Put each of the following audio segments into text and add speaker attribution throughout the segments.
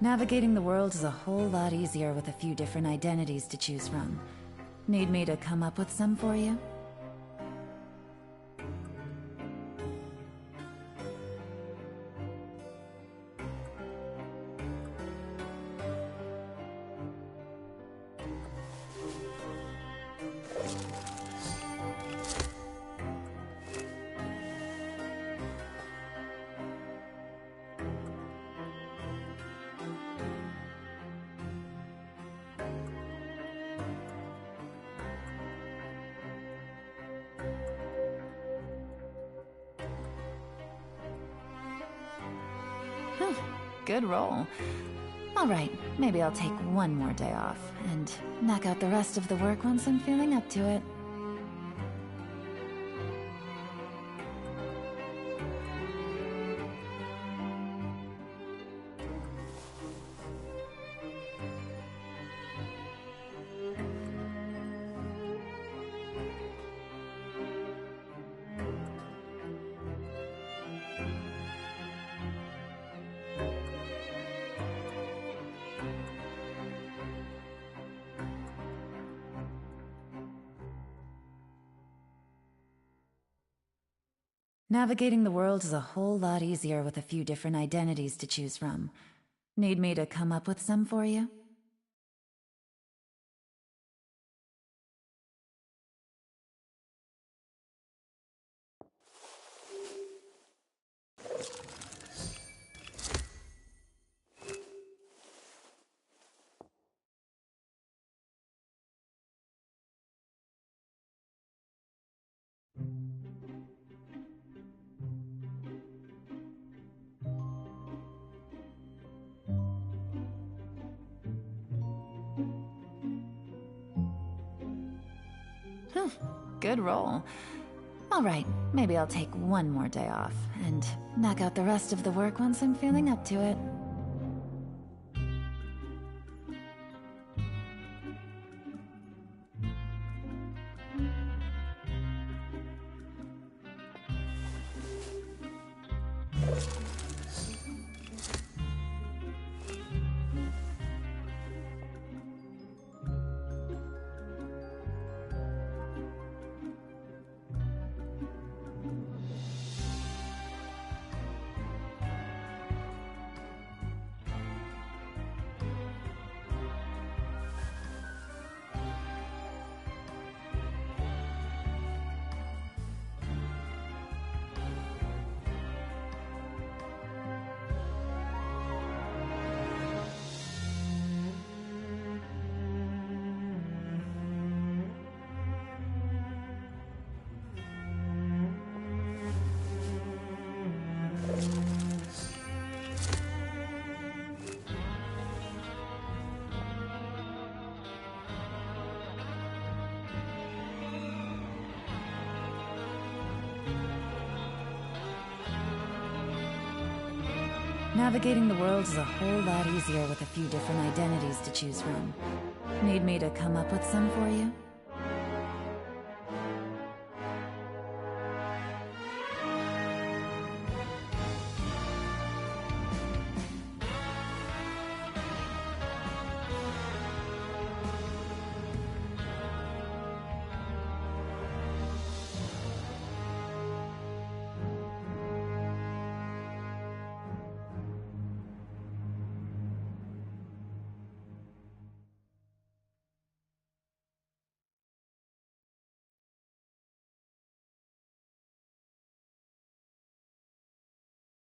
Speaker 1: Navigating the world is a whole lot easier with a few different identities to choose from. Need me to come up with some for you? Good roll. Alright, maybe I'll take one more day off, and knock out the rest of the work once I'm feeling up to it. Navigating the world is a whole lot easier with a few different identities to choose from. Need me to come up with some for you? Good roll. Alright, maybe I'll take one more day off, and knock out the rest of the work once I'm feeling up to it. Navigating the world is a whole lot easier with a few different identities to choose from. Need me to come up with some for you?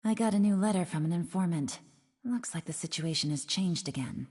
Speaker 1: I got a new letter from an informant. Looks like the situation has changed again.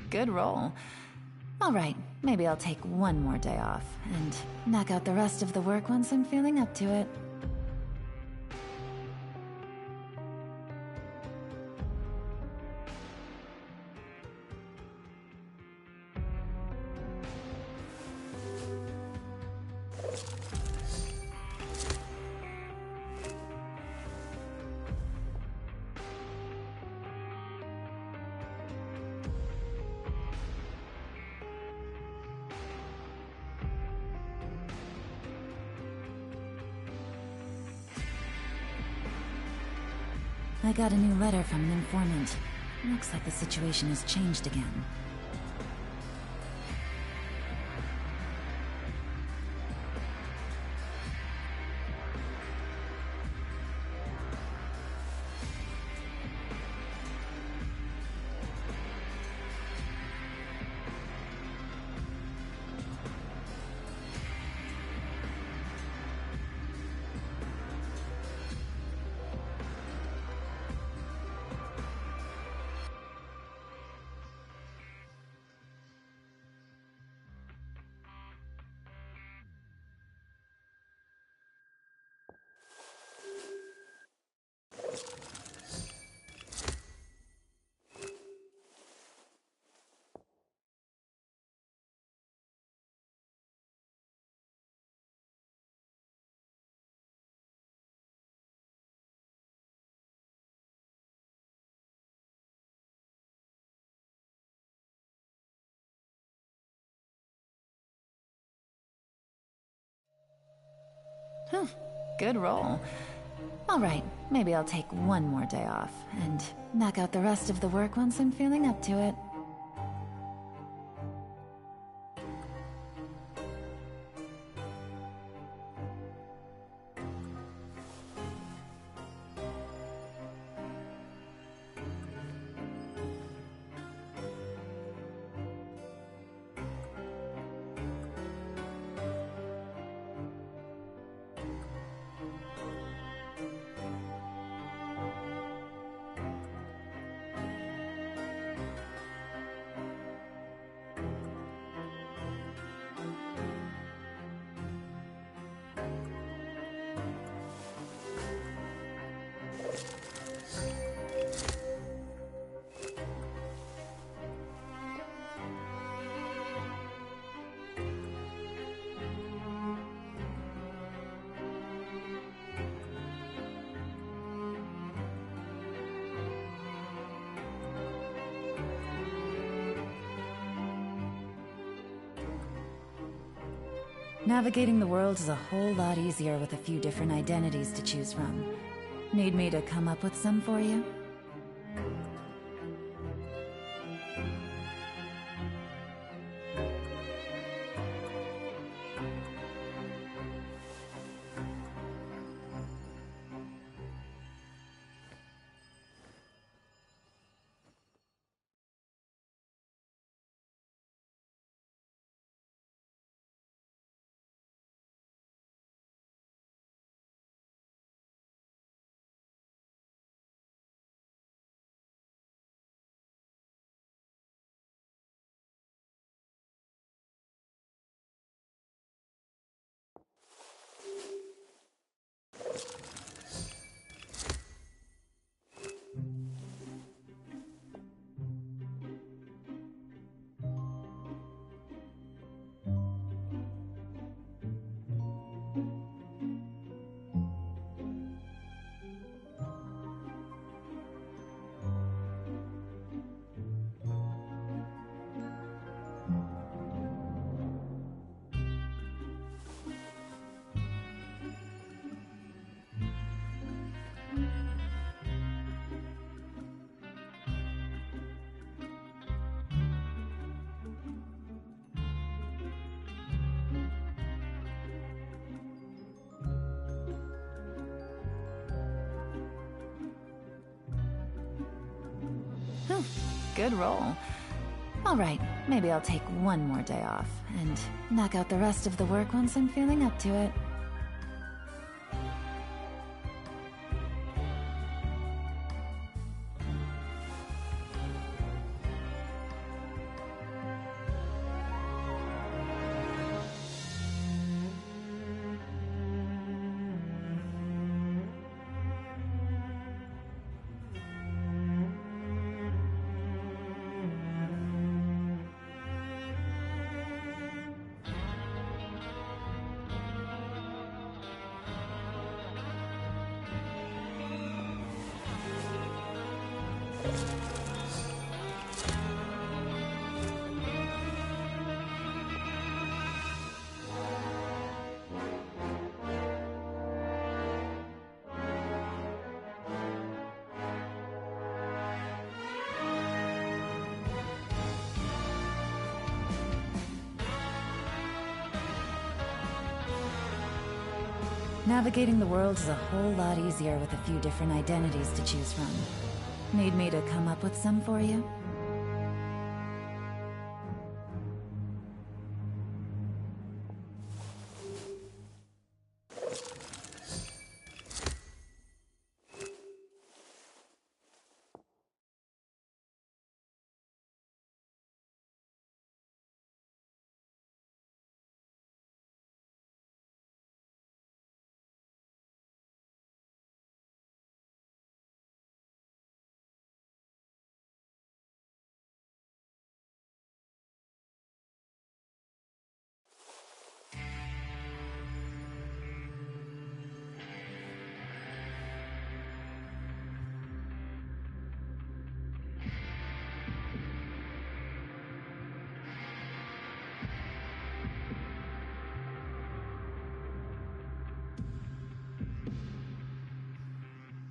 Speaker 1: Good roll. Alright, maybe I'll take one more day off and knock out the rest of the work once I'm feeling up to it. I got a new letter from an informant. Looks like the situation has changed again. Good roll. All right, maybe I'll take one more day off and knock out the rest of the work once I'm feeling up to it. Navigating the world is a whole lot easier with a few different identities to choose from. Need me to come up with some for you? Good roll. All right, maybe I'll take one more day off and knock out the rest of the work once I'm feeling up to it. Navigating the world is a whole lot easier with a few different identities to choose from. Need me to come up with some for you?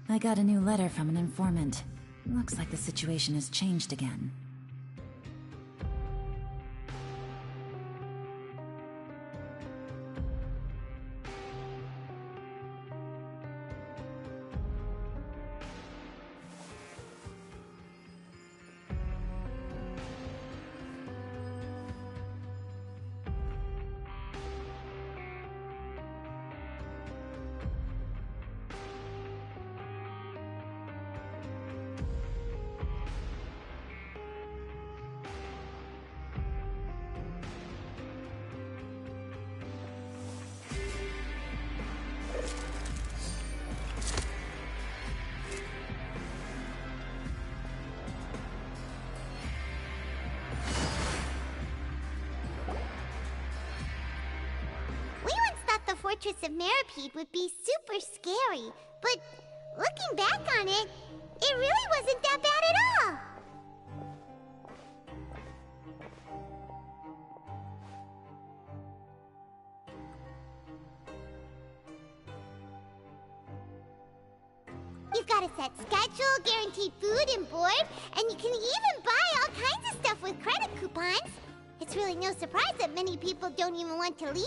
Speaker 1: I got a new letter from an informant. Looks like the situation has changed again.
Speaker 2: Fortress of Maripede would be super scary, but looking back on it, it really wasn't that bad at all. You've got a set schedule, guaranteed food and board, and you can even buy all kinds of stuff with credit coupons. It's really no surprise that many people don't even want to leave.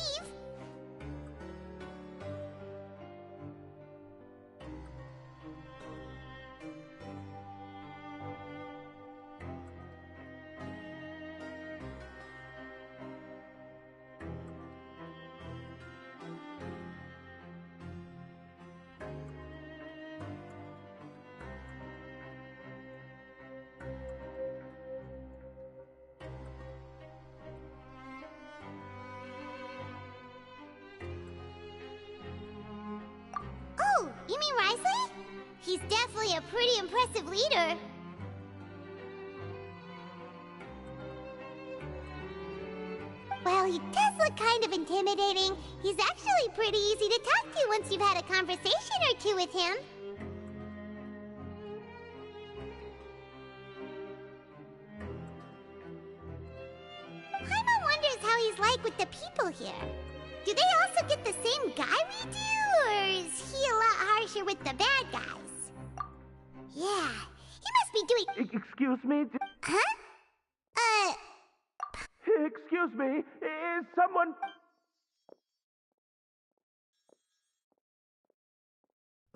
Speaker 2: Oh, you mean Risley? He's definitely a pretty impressive leader. Well, he does look kind of intimidating. He's actually pretty easy to talk to once you've had a conversation or two with him. Paimon wonders how he's like with the people here. Do they also get the same guy we do, or is he a lot harsher with the bad guys? Yeah, he must be doing...
Speaker 3: Excuse me?
Speaker 2: Huh?
Speaker 3: Excuse me, is someone...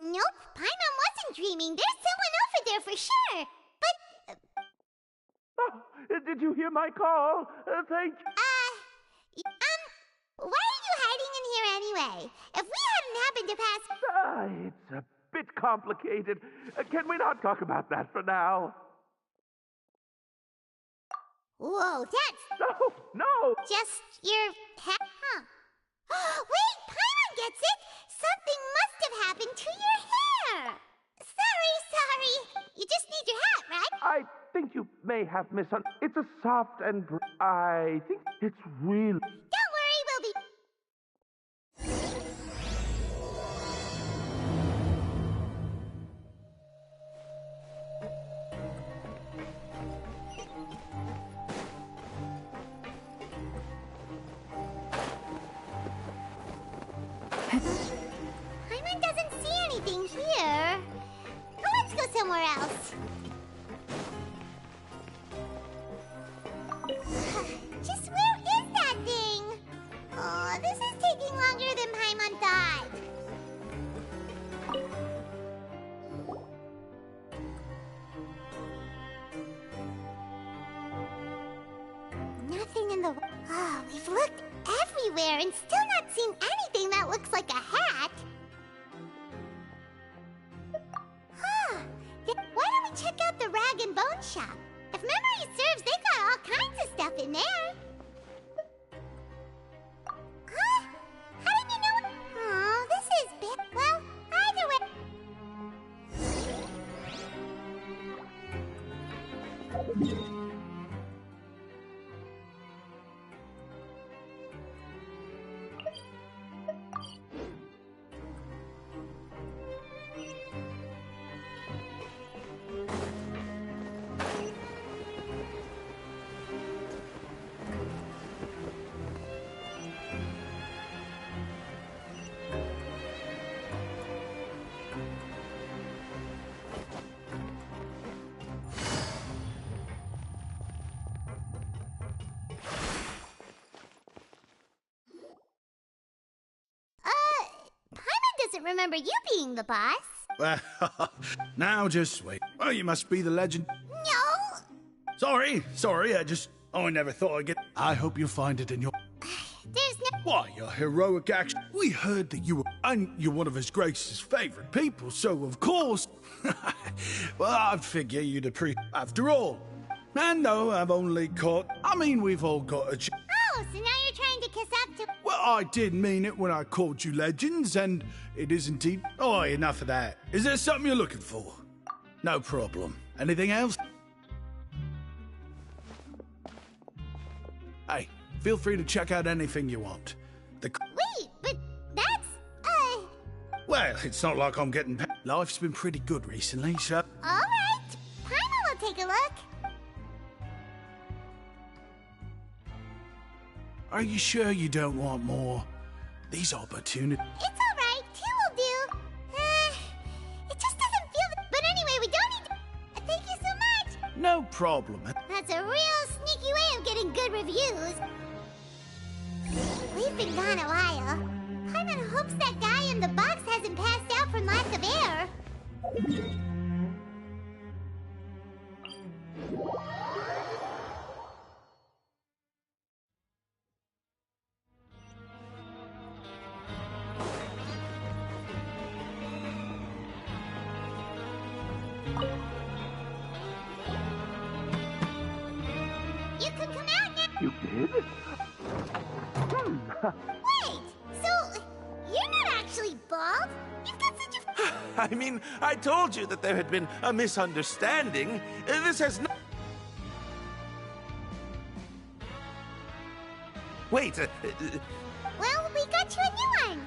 Speaker 2: Nope, Paimon wasn't dreaming. There's someone over there for sure. But...
Speaker 3: Oh, did you hear my call? Thank you.
Speaker 2: Why are you hiding in here anyway? If we hadn't happened to pass...
Speaker 3: It's a bit complicated. Can we not talk about that for now?
Speaker 2: Whoa, that's...
Speaker 3: No!
Speaker 2: just your hat, huh? Wait, Paimon gets it! Something must have happened to your hair! Sorry. You just need your hat, right?
Speaker 3: I think you may have misunderstood. It's a soft and... I think it's real...
Speaker 2: Don't worry, we'll be... Paimon doesn't see anything here. Let's go somewhere else. Just where is that thing? everywhere and still not seen anything that looks like a hat. Huh. Why don't we check out the Rag and Bone Shop? If memory serves, they got all kinds of stuff in there. Huh? How did you know? Oh, this is big. Well, either way. Doesn't remember you being the boss.
Speaker 4: Well, now just wait. Oh, you must be the legend.
Speaker 2: No!
Speaker 4: Sorry, I never thought I'd get... I hope you find it in your...
Speaker 2: There's no...
Speaker 4: Why, your heroic action. We heard that you were... And you're one of His Grace's favorite people, so of course... Well, I'd figure you'd appreciate... After all. And no, I've only caught... I mean, we've all got a...
Speaker 2: Oh, so now you're trying to kiss up to...
Speaker 4: Well, I did mean it when I called you legends, and it is indeed... Oh, enough of that. Is there something you're looking for? No problem. Anything else? Hey, feel free to check out anything you want.
Speaker 2: Wait, but that's...
Speaker 4: Well, it's not like I'm getting... Life's been pretty good recently, so...
Speaker 2: Alright, Paimon will take a look.
Speaker 4: Are you sure you don't want more? These opportunities...
Speaker 2: It's alright, two will do. It just doesn't feel... But anyway, we don't need to... Thank you so much.
Speaker 4: No problem.
Speaker 2: That's a real sneaky way of getting good reviews. We've been gone a while. Paimon hopes that guy in the box hasn't passed out from lack of air. You can come out now.
Speaker 3: You did?
Speaker 2: Wait, so you're not actually bald? You've got such a...
Speaker 5: I mean, I told you that there had been a misunderstanding. This has no... Wait,
Speaker 2: Well, we got you a new one.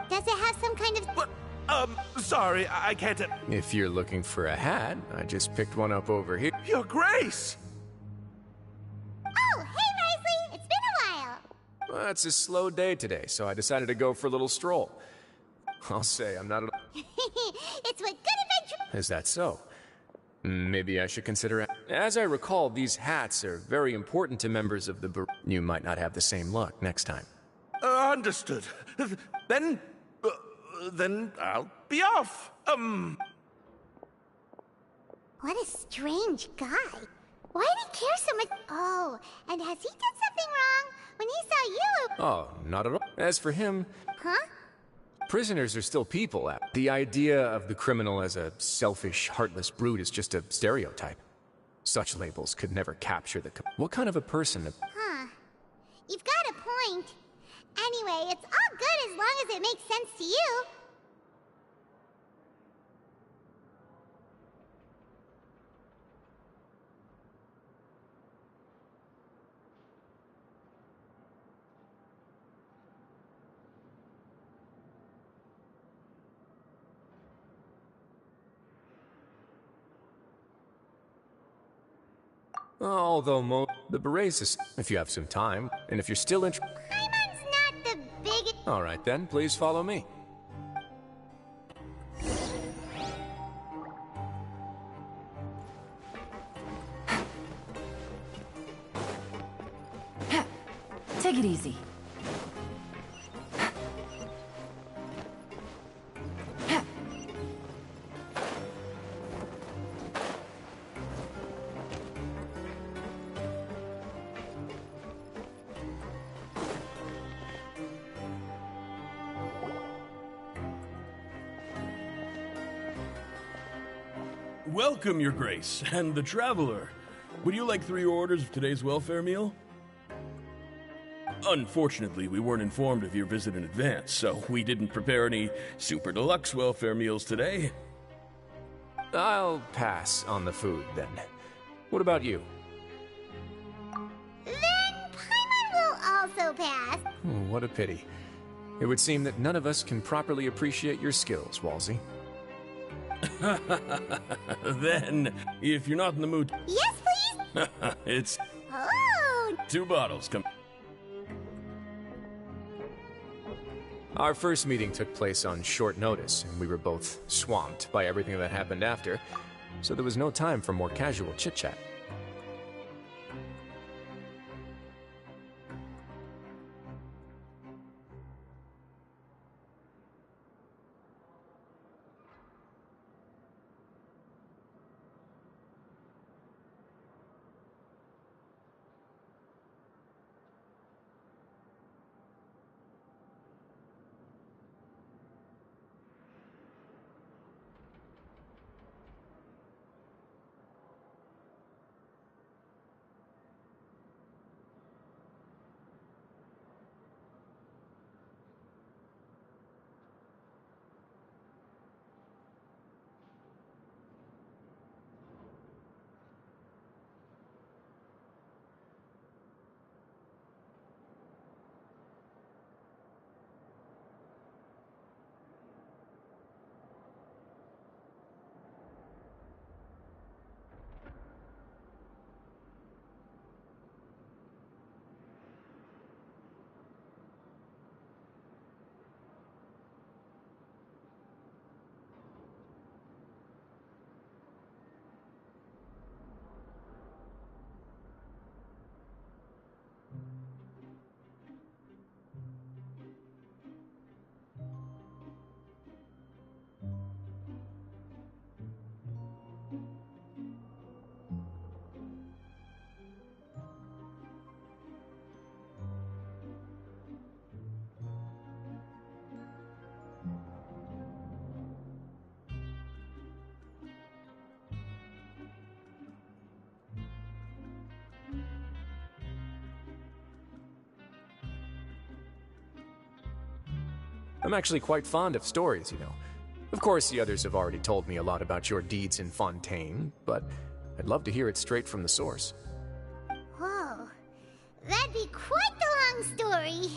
Speaker 2: Does it have some kind of...
Speaker 5: sorry, I can't...
Speaker 6: If you're looking for a hat, I just picked one up over here.
Speaker 5: Your Grace!
Speaker 2: Oh, hey, Risley! It's been a while.
Speaker 6: Well, it's a slow day today, so I decided to go for a little stroll. I'll say I'm not...
Speaker 2: It's what good adventure...
Speaker 6: Is that so? Maybe I should consider... As I recall, these hats are very important to members of the... You might not have the same luck next time.
Speaker 5: Understood. Then I'll be off.
Speaker 2: What a strange guy. Why did he care so much? Oh, and has he done something wrong? When he saw you...
Speaker 6: Oh, not at all. As for him...
Speaker 2: Huh?
Speaker 6: Prisoners are still people. The idea of the criminal as a selfish, heartless brute is just a stereotype. Such labels could never capture the... What kind of a person...
Speaker 2: Huh. You've got a point. Anyway, it's all good as long as it makes sense to you.
Speaker 6: Although the berets is... If you have some time, and if you're still interested...
Speaker 2: Paimon's not the biggest...
Speaker 6: All right then, please follow me.
Speaker 1: Take it easy.
Speaker 7: Welcome, Your Grace, and the Traveler. Would you like 3 orders of today's welfare meal? Unfortunately, we weren't informed of your visit in advance, so we didn't prepare any super deluxe welfare meals today.
Speaker 6: I'll pass on the food, then. What about you?
Speaker 2: Then Paimon will also pass.
Speaker 6: What a pity. It would seem that none of us can properly appreciate your skills, Walsey.
Speaker 7: Then, if you're not in the mood...
Speaker 2: Yes, please?
Speaker 7: It's
Speaker 2: Oh!
Speaker 7: 2 bottles. Come.
Speaker 6: Our first meeting took place on short notice, and we were both swamped by everything that happened after, so there was no time for more casual chit-chat. I'm actually quite fond of stories, you know. Of course, the others have already told me a lot about your deeds in Fontaine, but I'd love to hear it straight from the source.
Speaker 2: Whoa. That'd be quite the long story.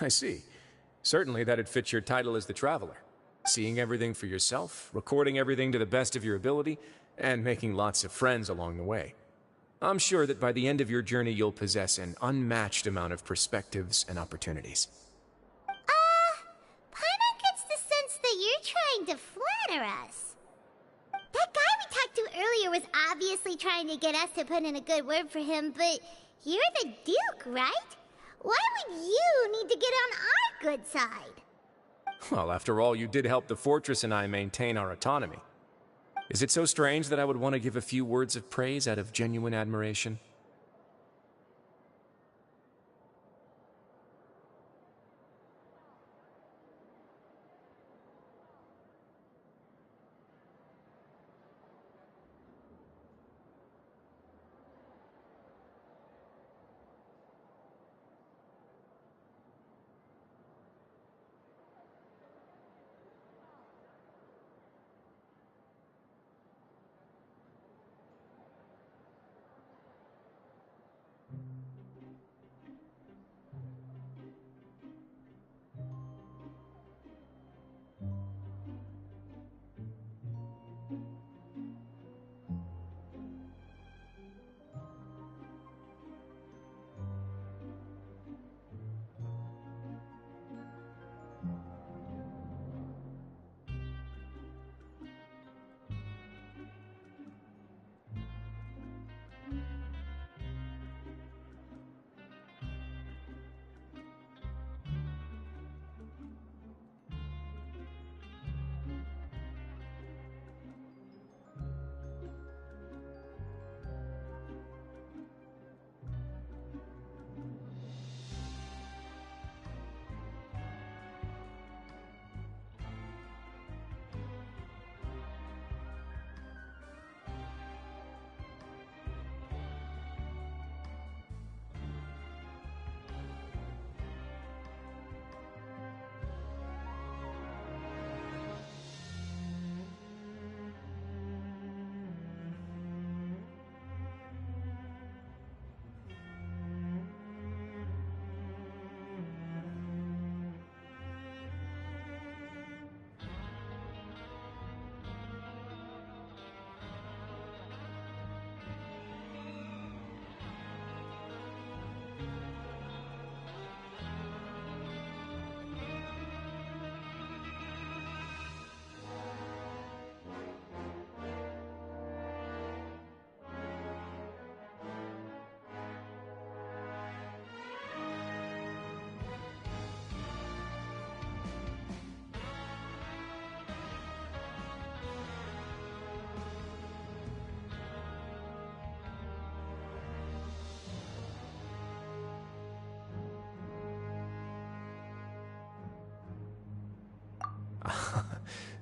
Speaker 6: I see. Certainly that'd fit your title as the Traveler. Seeing everything for yourself, recording everything to the best of your ability, and making lots of friends along the way. I'm sure that by the end of your journey you'll possess an unmatched amount of perspectives and opportunities.
Speaker 2: Paimon gets the sense that you're trying to flatter us. That guy we talked to earlier was obviously trying to get us to put in a good word for him, but you're the Duke, right? Why would you need to get on our good side?
Speaker 6: Well, after all, you did help the Fortress and I maintain our autonomy. Is it so strange that I would want to give a few words of praise out of genuine admiration?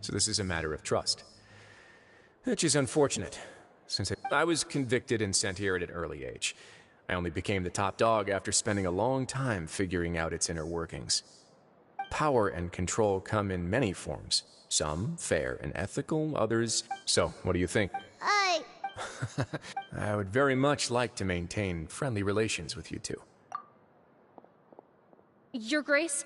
Speaker 6: So this is a matter of trust. Which is unfortunate, since I was convicted and sent here at an early age. I only became the top dog after spending a long time figuring out its inner workings. Power and control come in many forms. Some fair and ethical, others... So, what do you think? I would very much like to maintain friendly relations with you two.
Speaker 8: Your Grace,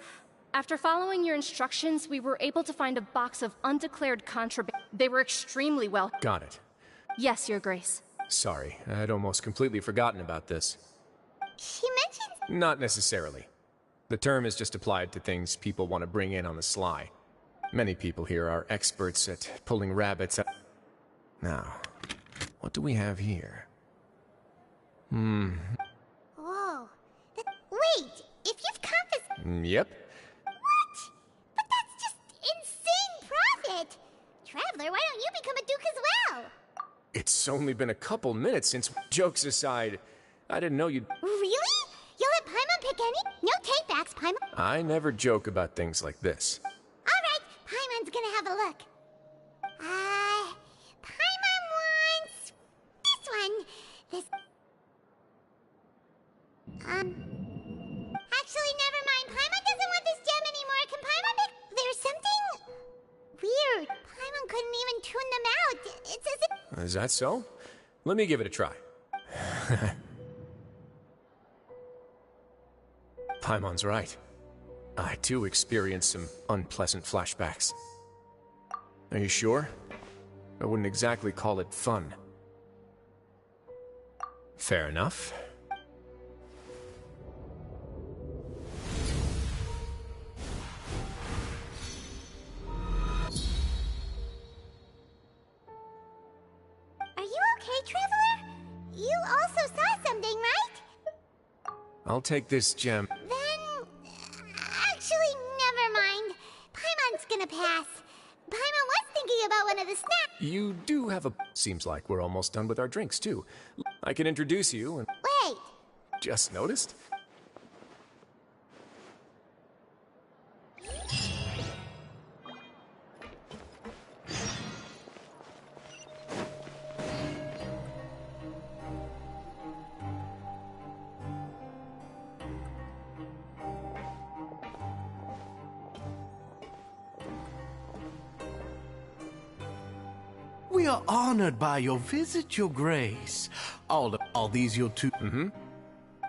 Speaker 8: after following your instructions, we were able to find a box of undeclared contraband. They were extremely well...
Speaker 6: Got it.
Speaker 8: Yes, Your Grace.
Speaker 6: Sorry, I'd almost completely forgotten about this.
Speaker 2: She mentioned...
Speaker 6: Not necessarily. The term is just applied to things people want to bring in on the sly. Many people here are experts at pulling rabbits out. Now, what do we have here?
Speaker 2: Whoa. Wait, if you've confiscated...
Speaker 6: Yep.
Speaker 2: What? But that's just insane profit! Traveler, why don't you become a duke as well?
Speaker 6: It's only been a couple minutes since... Jokes aside, I didn't know you'd...
Speaker 2: Really? You'll let Paimon pick any? No take-backs, Paimon.
Speaker 6: I never joke about things like this.
Speaker 2: Alright, Paimon's gonna have a look. Paimon wants... this one. This... Actually, never mind. Paimon doesn't want this gem anymore. Can Paimon pick... There's something... weird. Paimon couldn't even tune them out. It's as if...
Speaker 6: Is that so? Let me give it a try. Paimon's right. I too experienced some unpleasant flashbacks. Are you sure? I wouldn't exactly call it fun. Fair enough.
Speaker 2: Are you okay, Traveler? You also saw something, right?
Speaker 6: I'll take this gem.
Speaker 2: Then... actually, never mind. Paimon's gonna pass. Paimon was thinking about one of the snacks.
Speaker 6: You do have a... Seems like we're almost done with our drinks, too. I can introduce you and...
Speaker 2: Wait.
Speaker 6: Just noticed?
Speaker 9: We are honored by your visit, Your Grace. All these your two...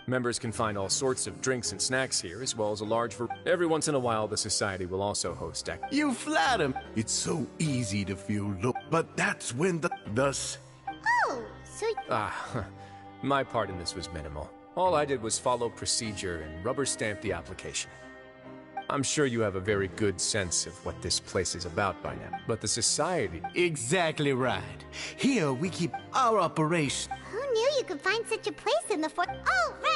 Speaker 6: Members can find all sorts of drinks and snacks here, as well as a large... Every once in a while, the Society will also host...
Speaker 9: You flatter me. It's so easy to feel low, but that's when thus...
Speaker 2: Oh, so...
Speaker 6: My part in this was minimal. All I did was follow procedure and rubber stamp the application. I'm sure you have a very good sense of what this place is about by now, but the Society...
Speaker 9: Exactly right. Here we keep our operation.
Speaker 2: Who knew you could find such a place in the fort? Oh, right.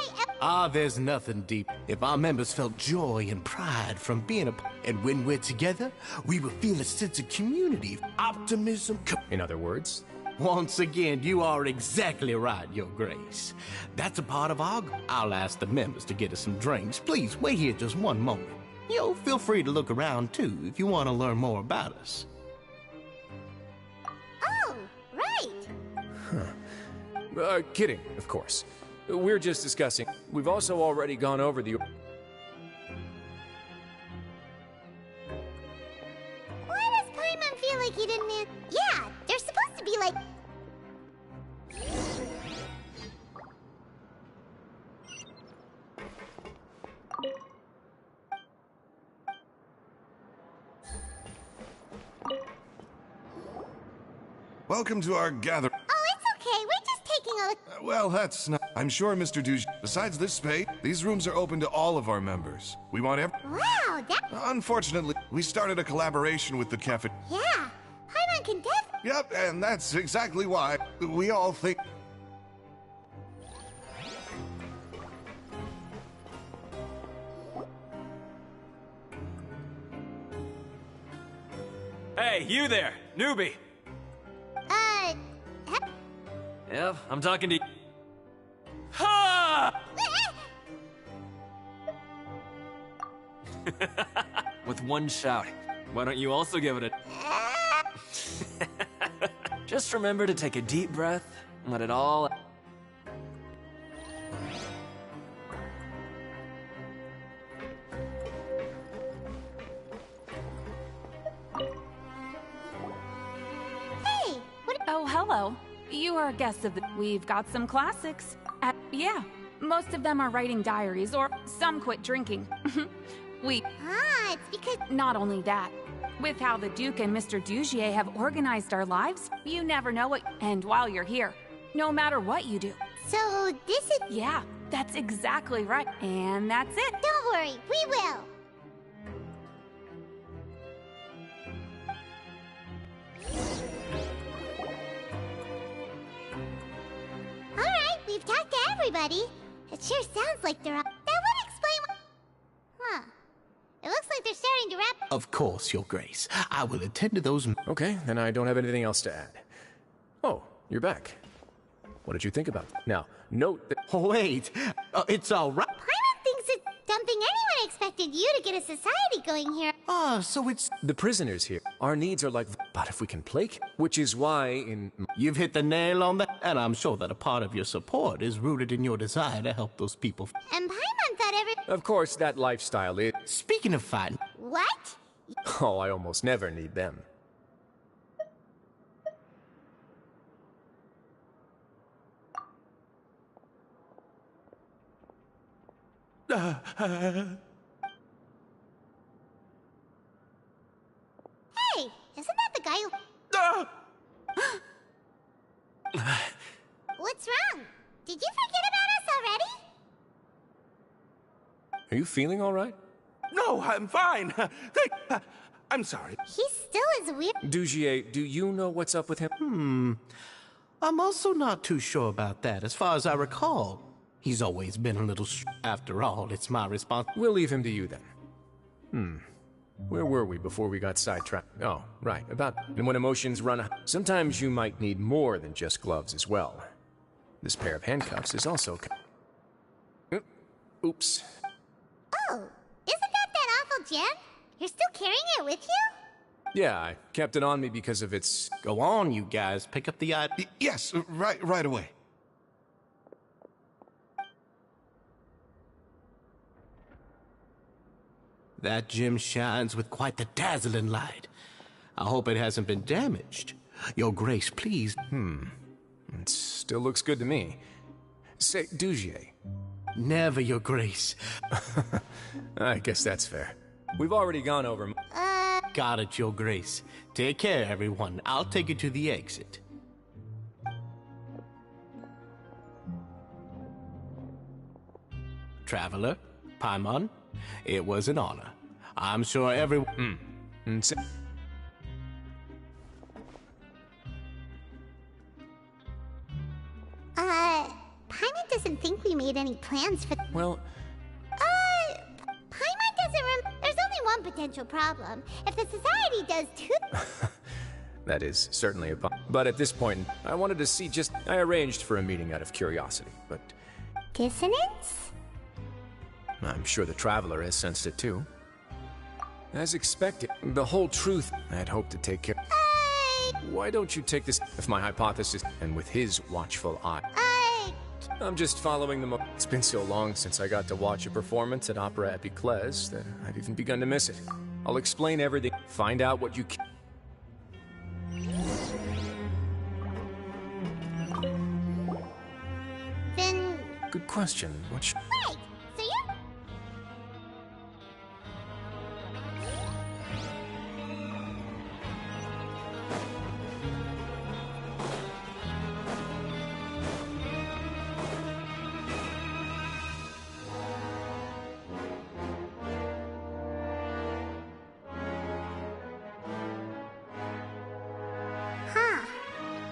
Speaker 9: There's nothing deep. If our members felt joy and pride from being a... And when we're together, we will feel a sense of community, optimism...
Speaker 6: In other words?
Speaker 9: Once again, you are exactly right, Your Grace. That's a part of our... I'll ask the members to get us some drinks. Please, wait here just one moment. Feel free to look around, too, if you want to learn more about us.
Speaker 2: Oh, right.
Speaker 6: Kidding, of course. We're just discussing. We've also already gone over the...
Speaker 2: Why does Paimon feel like he didn't... Yeah, they're supposed to be like...
Speaker 10: Welcome to our gather.
Speaker 2: Oh, it's okay. We're just taking a look.
Speaker 10: Well, that's not... I'm sure, Mr. Douche. Besides this space, these rooms are open to all of our members. We want
Speaker 2: Wow, that...
Speaker 10: Unfortunately, we started a collaboration with the cafe...
Speaker 2: Yeah, Paimon can
Speaker 10: Yep, and that's exactly why we all think...
Speaker 11: Hey, you there, newbie! Yep, I'm talking to you. Ha! With one shout. Why don't you also give it a... Just remember to take a deep breath and let it all...
Speaker 2: Hey, what...
Speaker 12: Oh, hello. You are guests of the... We've got some classics. Yeah, most of them are writing diaries, or some quit drinking.
Speaker 2: it's because...
Speaker 12: Not only that, with how the Duke and Mr. Dugier have organized our lives, you never know what... And while you're here, no matter what you do.
Speaker 2: So, this is...
Speaker 12: Yeah, that's exactly right. And that's it.
Speaker 2: Don't worry, we will. Alright, we've talked to everybody. It sure sounds like they're up. That would explain what... Huh. It looks like they're starting to wrap...
Speaker 9: Of course, Your Grace. I will attend to those...
Speaker 6: Okay, then I don't have anything else to add. Oh, you're back. What did you think about that? Now, note that...
Speaker 9: Oh, wait. It's all right.
Speaker 2: Paimon thinks it's something anyone expected you to get a society going here.
Speaker 9: So it's...
Speaker 6: The prisoners here. Our needs are like... But if we can placate... Which is why in...
Speaker 9: You've hit the nail on the... And I'm sure that a part of your support is rooted in your desire to help those people.
Speaker 2: And Paimon thought every...
Speaker 6: Of course, that lifestyle is...
Speaker 9: Speaking of fighting...
Speaker 2: What?
Speaker 6: Oh, I almost never need them.
Speaker 2: Hey, isn't that the guy who... What's wrong? Did you forget about us already?
Speaker 6: Are you feeling all right?
Speaker 5: No, I'm fine. I'm sorry.
Speaker 2: He still is weird.
Speaker 6: Dugier, do you know what's up with him?
Speaker 9: I'm also not too sure about that. As far as I recall, he's always been a little After all, it's my responsibility.
Speaker 6: We'll leave him to you then. Where were we before we got sidetracked? Oh, right, about... And when emotions run... Sometimes you might need more than just gloves as well. This pair of handcuffs is also... Oops.
Speaker 2: Oh, isn't that awful gem? You're still carrying it with you?
Speaker 6: Yeah, I kept it on me because of its...
Speaker 9: Go on, you guys. Pick up the item.
Speaker 10: Yes, right away.
Speaker 9: That gem shines with quite the dazzling light. I hope it hasn't been damaged. Your Grace, please.
Speaker 6: It still looks good to me. Say, Dugier.
Speaker 9: Never, Your Grace.
Speaker 6: I guess that's fair. We've already gone over...
Speaker 9: Got it, Your Grace. Take care, everyone. I'll take you to the exit. Traveler, Paimon, it was an honor. I'm sure everyone...
Speaker 2: Paimon doesn't think we made any plans for...
Speaker 6: Well...
Speaker 2: Paimon doesn't There's only one potential problem. If the Society does too...
Speaker 6: That is certainly a... But at this point, I wanted to see just... I arranged for a meeting out of curiosity, but...
Speaker 2: Dissonance?
Speaker 6: I'm sure the Traveler has sensed it too. As expected, the whole truth I'd hoped to take care... Why don't you take this... If my hypothesis... And with his watchful eye... I'm just following the... It's been so long since I got to watch a performance at Opera Epiclese that I've even begun to miss it. I'll explain everything. Find out what you can...
Speaker 2: Then...
Speaker 6: Good question. What should...
Speaker 2: Wait, so you...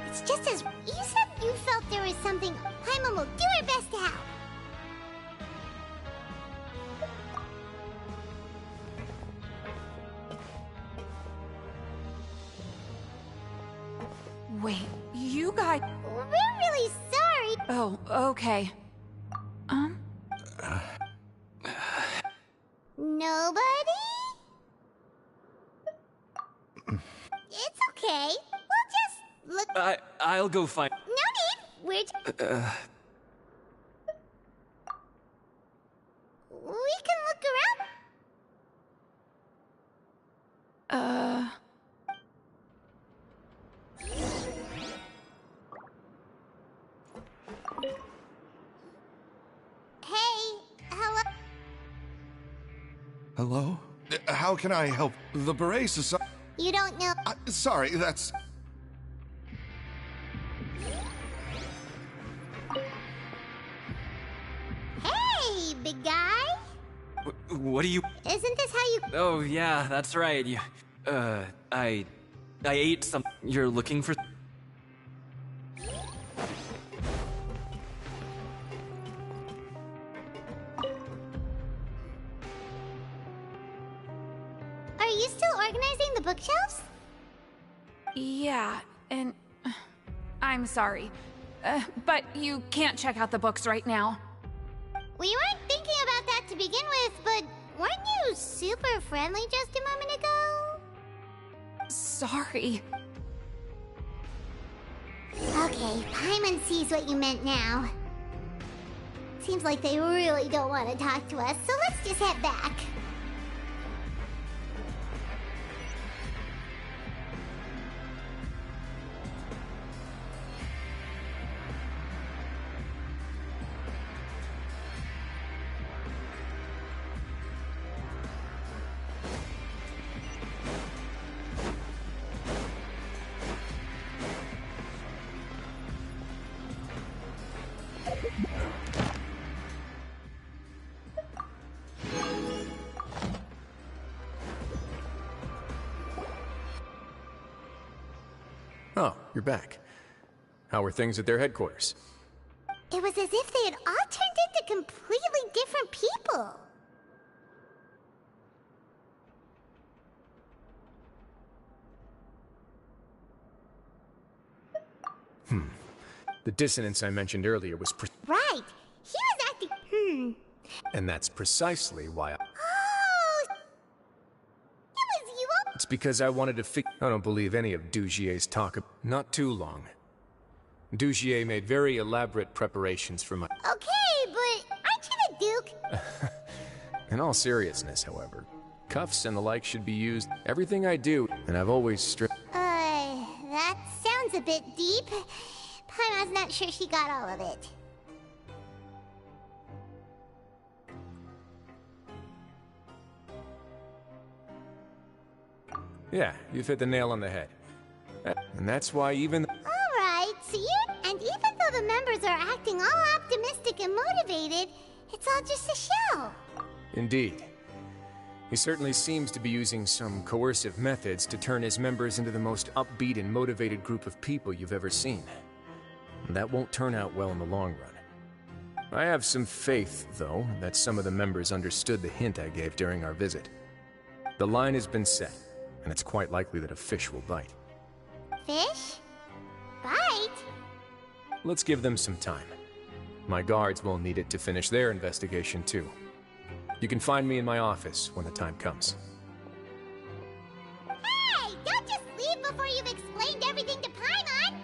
Speaker 2: It's just as... You said you felt there was something. Paimon will do her best to help.
Speaker 12: Wait, you guys...
Speaker 2: We're really sorry.
Speaker 12: Oh, okay.
Speaker 2: Nobody? It's okay. We'll just look...
Speaker 11: I'll go find...
Speaker 2: No need. We're... We can look around. Hey, hello?
Speaker 10: Hello? How can I help? The Beret Society...
Speaker 2: You don't know...
Speaker 10: Sorry, that's...
Speaker 2: Hey, big guy.
Speaker 11: What do you...
Speaker 2: Isn't this how you...
Speaker 11: Oh, yeah, that's right. You... I ate some... You're looking for...
Speaker 2: Are you still organizing the bookshelves?
Speaker 12: Yeah, and... I'm sorry. But you can't check out the books right now.
Speaker 2: We weren't thinking about that to begin with, but weren't you super friendly just a moment ago?
Speaker 12: Sorry.
Speaker 2: Okay, Paimon sees what you meant now. Seems like they really don't want to talk to us, so let's just head back.
Speaker 6: Oh, you're back. How are things at their headquarters?
Speaker 2: It was as if they had all turned into completely different people.
Speaker 6: The dissonance I mentioned earlier was
Speaker 2: Right. He was acting...
Speaker 6: And that's precisely why
Speaker 2: Oh! It was you all...
Speaker 6: It's because I wanted to I don't believe any of Dugier's talk. Not too long. Dugier made very elaborate preparations for my...
Speaker 2: Okay, but aren't you the Duke?
Speaker 6: In all seriousness, however, cuffs and the like should be used. Everything I do, and I've always
Speaker 2: That sounds a bit deep. Paimon's not sure she got all of it.
Speaker 6: Yeah, you've hit the nail on the head. And that's why even...
Speaker 2: Alright, so and even though the members are acting all optimistic and motivated, it's all just a show.
Speaker 6: Indeed. He certainly seems to be using some coercive methods to turn his members into the most upbeat and motivated group of people you've ever seen. That won't turn out well in the long run. I have some faith, though, that some of the members understood the hint I gave during our visit. The line has been set, and it's quite likely that a fish will bite.
Speaker 2: Fish? Bite?
Speaker 6: Let's give them some time. My guards will need it to finish their investigation, too. You can find me in my office when the time comes.
Speaker 2: Hey! Don't just leave before you've explained everything to Paimon!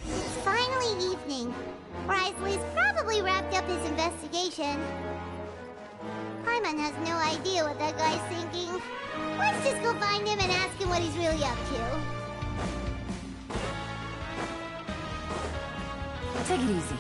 Speaker 2: It's finally evening. Risley's probably wrapped up his investigation. Paimon has no idea what that guy's thinking. Let's just go find him and ask him what he's really up to.
Speaker 1: Take it easy.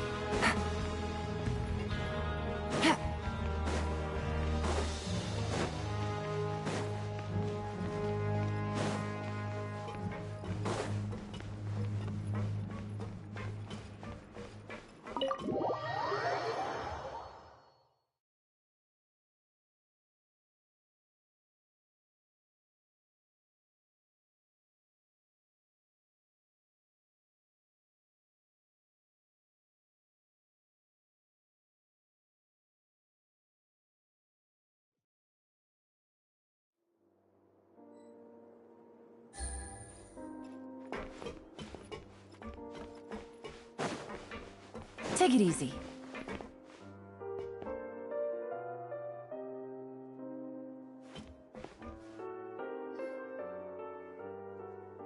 Speaker 1: Take it easy.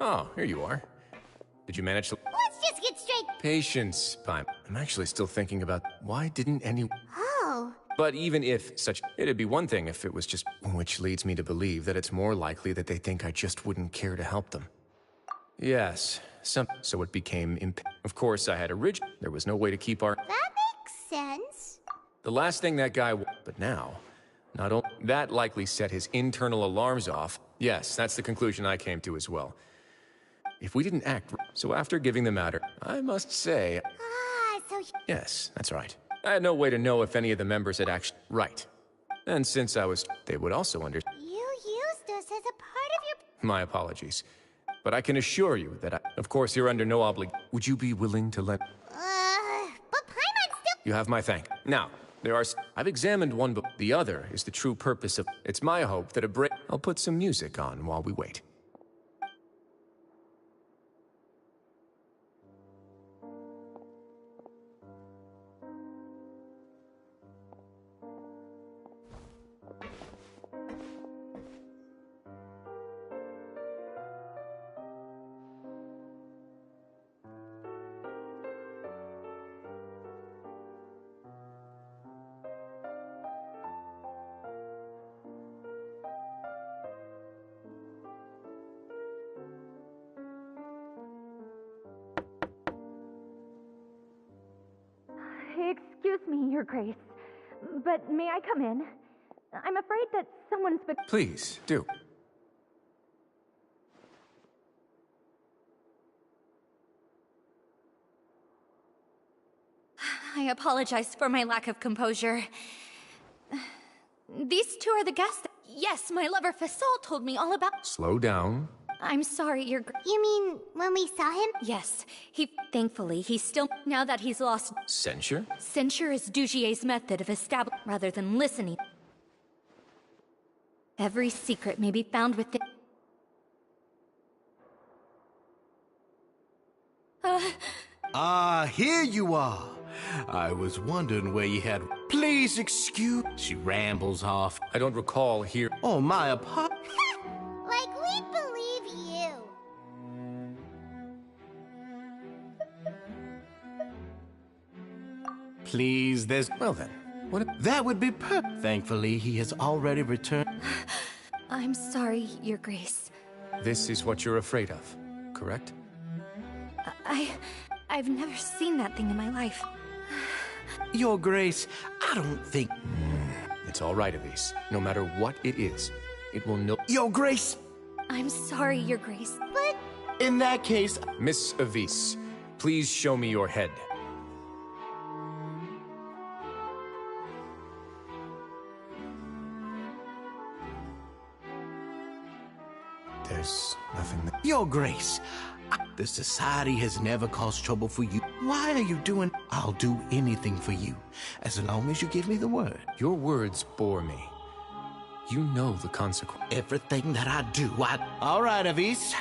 Speaker 6: Oh, here you are. Did you manage to...
Speaker 2: Let's just get straight.
Speaker 6: Patience, Pime. I'm actually still thinking about why didn't any...
Speaker 2: Oh.
Speaker 6: But even if such... It'd be one thing if it was just... Which leads me to believe that it's more likely that they think I just wouldn't care to help them. Yes, so it became... Of course, I had there was no way to keep our...
Speaker 2: That makes sense.
Speaker 6: The last thing that guy... But now, not only... That likely set his internal alarms off. Yes, that's the conclusion I came to as well. If we didn't act... So after giving the matter, I must say...
Speaker 2: So...
Speaker 6: Yes, that's right. I had no way to know if any of the members had actually... Right. And since I was... They would also You
Speaker 2: used us as a part of your...
Speaker 6: My apologies. But I can assure you that Of course, you're under no obligation. Would you be willing to let...
Speaker 2: But Paimon's still...
Speaker 6: You have my thank. Now, there are... I've examined one book. The other is the true purpose of... It's my hope that a break... I'll put some music on while we wait.
Speaker 13: Excuse me, Your Grace, but may I come in? I'm afraid that someone's been...
Speaker 6: Please, do.
Speaker 13: I apologize for my lack of composure. These two are the guests. Yes, my lover Fasol told me all about...
Speaker 6: Slow down.
Speaker 13: I'm sorry, Your
Speaker 2: You mean when we saw him?
Speaker 13: Yes. Thankfully, he's still... Now that he's lost...
Speaker 6: Censure?
Speaker 13: Censure is Dugier's method of establishing... rather than listening. Every secret may be found within...
Speaker 9: Here you are. I was wondering where you had... Please excuse... She rambles off.
Speaker 6: I don't recall here...
Speaker 9: Oh, my apologies.
Speaker 2: Like we believe you.
Speaker 9: Please, there's...
Speaker 6: Well then, what...
Speaker 9: That would be perfect. Thankfully, he has already returned.
Speaker 13: I'm sorry, Your Grace.
Speaker 6: This is what you're afraid of, correct?
Speaker 13: I've never seen that thing in my life.
Speaker 9: Your Grace, I don't think...
Speaker 6: It's all right, Avis. No matter what it is, it will no...
Speaker 9: Your Grace!
Speaker 13: I'm sorry, Your Grace.
Speaker 2: But...
Speaker 9: In that case...
Speaker 6: Miss Avis, please show me your head. There's nothing that...
Speaker 9: Your Grace, the Society has never caused trouble for you. Why are you doing... I'll do anything for you, as long as you give me the word.
Speaker 6: Your words bore me. You know the consequence.
Speaker 9: Everything that I do, All right, Avis.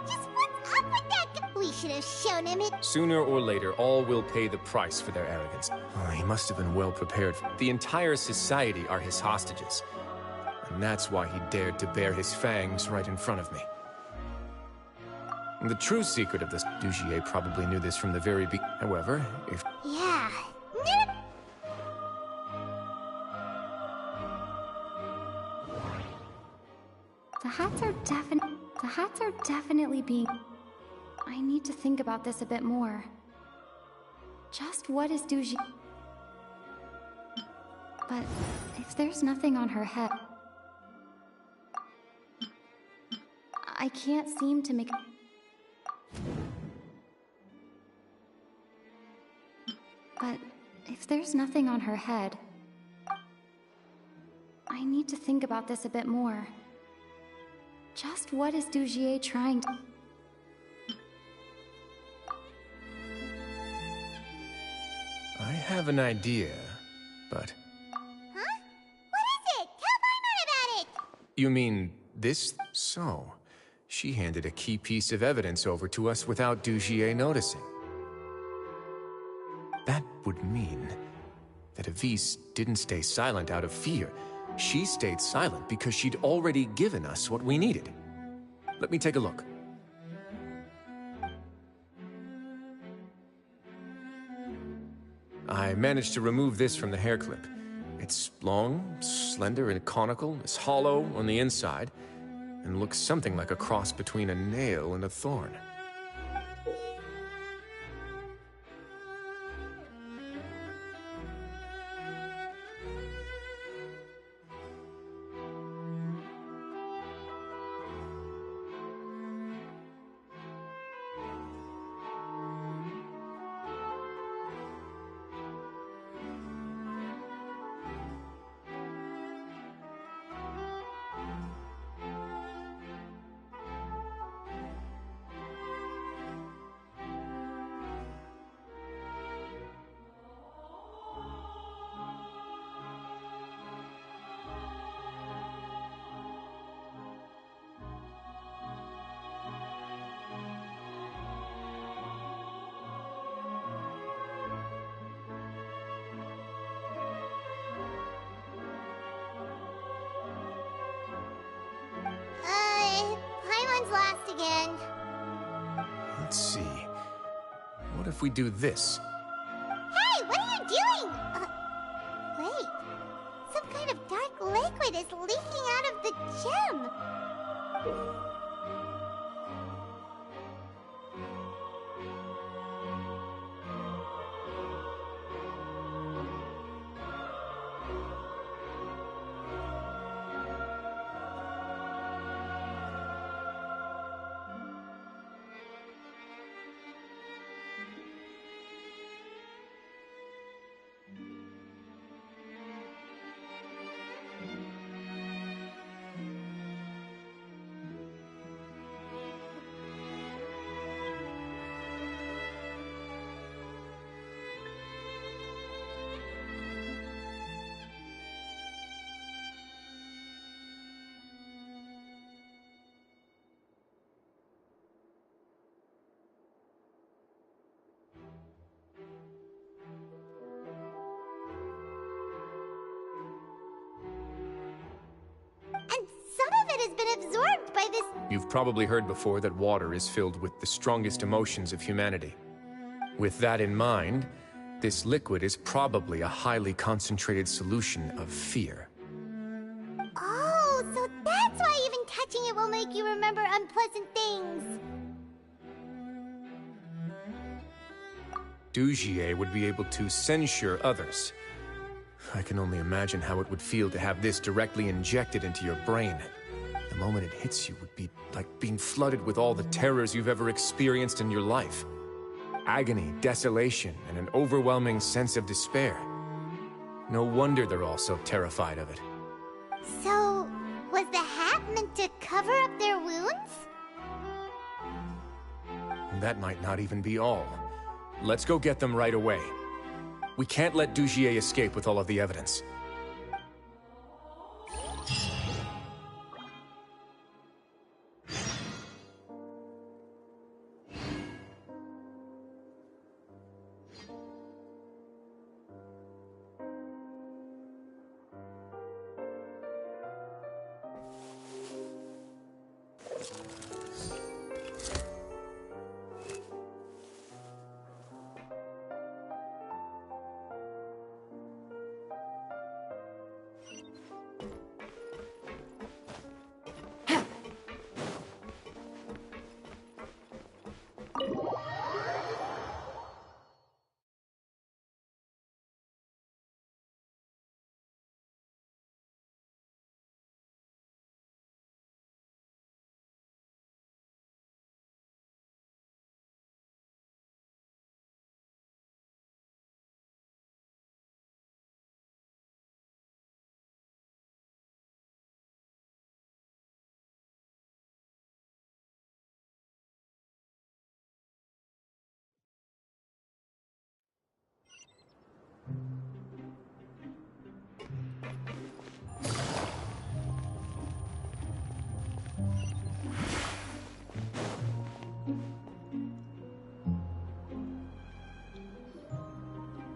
Speaker 2: Just what's up with that guy? We should have shown him it.
Speaker 6: Sooner or later, all will pay the price for their arrogance. Oh, he must have been well prepared. The entire society are his hostages. And that's why he dared to bare his fangs right in front of me. The true secret of this... Dugier probably knew this from the very beginning. However, if...
Speaker 2: Yeah.
Speaker 13: The hats are definitely being... I need to think about this a bit more. Just what is Dugier... But if there's nothing on her head... I can't seem to make... But if there's nothing on her head... I need to think about this a bit more. Just what is Dugier trying to...
Speaker 6: I have an idea, but...
Speaker 2: Huh? What is it? Tell Paimon about it!
Speaker 6: You mean this? So, She handed a key piece of evidence over to us without Dugier noticing. That would mean that Avise didn't stay silent out of fear. She stayed silent because she'd already given us what we needed. Let me take a look. I managed to remove this from the hair clip. It's long, slender, and conical, is hollow on the inside, and looks something like a cross between a nail and a thorn.
Speaker 2: Paimon's lost again.
Speaker 6: Let's see. What if we do this?
Speaker 2: Hey, what are you doing? Wait. Some kind of dark liquid is leaking out of the gem. Has been absorbed by this.
Speaker 6: You've probably heard before that water is filled with the strongest emotions of humanity. With that in mind, this liquid is probably a highly concentrated solution of fear.
Speaker 2: Oh, so that's why even touching it will make you remember unpleasant things.
Speaker 6: Dugier would be able to censure others. I can only imagine how it would feel to have this directly injected into your brain. The moment it hits you would be like being flooded with all the terrors you've ever experienced in your life. Agony, desolation, and an overwhelming sense of despair. No wonder they're all so terrified of it.
Speaker 2: So, was the hat meant to cover up their wounds?
Speaker 6: That might not even be all. Let's go get them right away. We can't let Dugier escape with all of the evidence.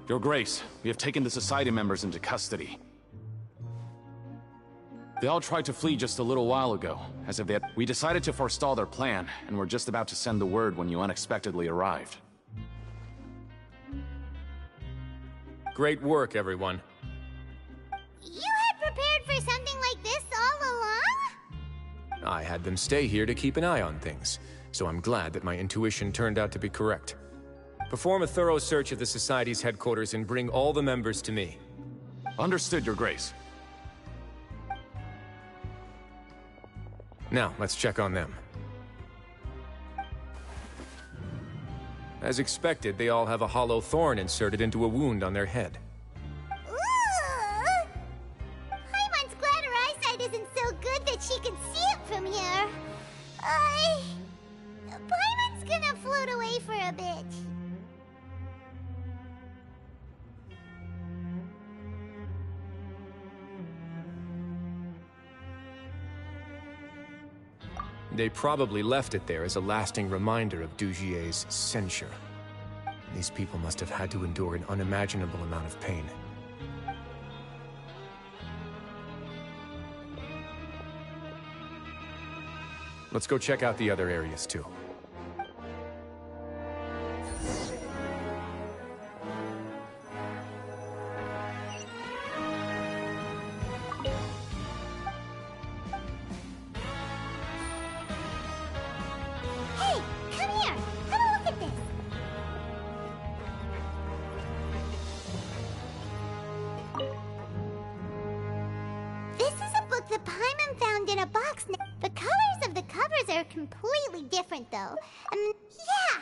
Speaker 14: Your Grace, we have taken the Society members into custody. They all tried to flee just a little while ago, as if they had... We decided to forestall their plan, and were just about to send the word when you unexpectedly arrived.
Speaker 6: Great work, everyone.
Speaker 2: You had prepared for something like this all along?
Speaker 6: I had them stay here to keep an eye on things, so I'm glad that my intuition turned out to be correct. Perform a thorough search of the Society's headquarters and bring all the members to me.
Speaker 14: Understood, Your Grace.
Speaker 6: Now, let's check on them. As expected, they all have a hollow thorn inserted into a wound on their head.
Speaker 2: Ooh! Paimon's glad her eyesight isn't so good that she can see it from here. Paimon's gonna float away for a bit.
Speaker 6: They probably left it there as a lasting reminder of Dugier's censure. These people must have had to endure an unimaginable amount of pain. Let's go check out the other areas too.
Speaker 2: Completely different, though. Yeah!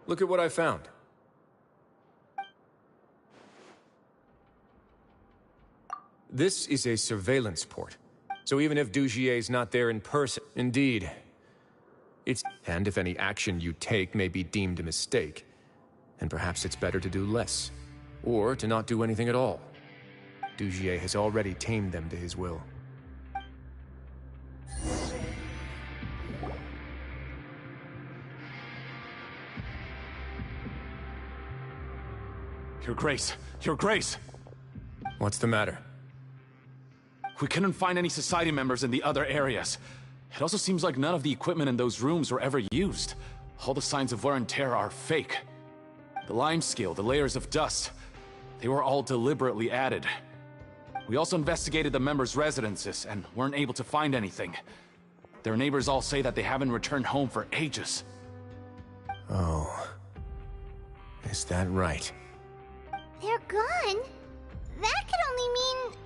Speaker 6: Look at what I found. This is a surveillance port. So even if Dugier's not there in person, indeed, it's... And if any action you take may be deemed a mistake, and perhaps it's better to do less, or to not do anything at all. Dugier has already tamed them to his will.
Speaker 14: Your Grace! Your Grace!
Speaker 6: What's the matter?
Speaker 14: We couldn't find any Society members in the other areas. It also seems like none of the equipment in those rooms were ever used. All the signs of wear and tear are fake. The lime scale, the layers of dust, they were all deliberately added. We also investigated the members' residences and weren't able to find anything. Their neighbors all say that they haven't returned home for ages.
Speaker 6: Oh. Is that right?
Speaker 2: They're gone? That could only mean...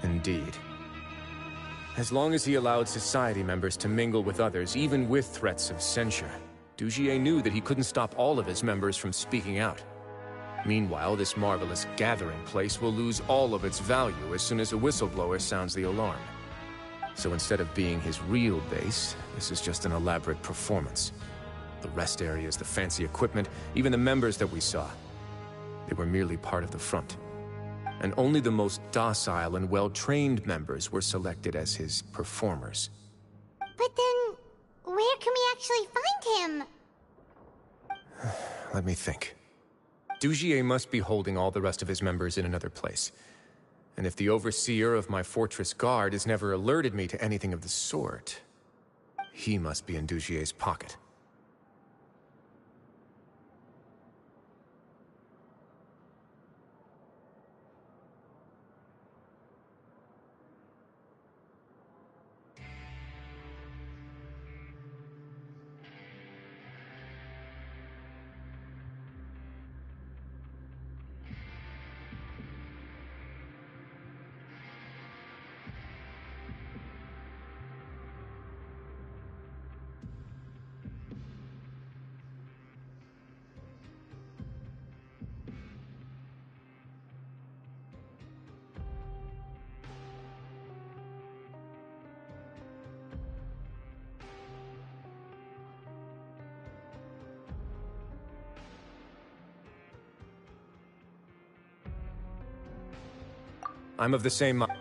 Speaker 6: Indeed. As long as he allowed society members to mingle with others, even with threats of censure, Dugier knew that he couldn't stop all of his members from speaking out. Meanwhile, this marvelous gathering place will lose all of its value as soon as a whistleblower sounds the alarm. So instead of being his real base, this is just an elaborate performance. The rest areas, the fancy equipment, even the members that we saw, they were merely part of the front. And only the most docile and well-trained members were selected as his performers.
Speaker 2: But then, where can we actually find him?
Speaker 6: Let me think. Dugier must be holding all the rest of his members in another place. And if the overseer of my fortress guard has never alerted me to anything of the sort, he must be in Dugier's pocket. I'm of the same mind.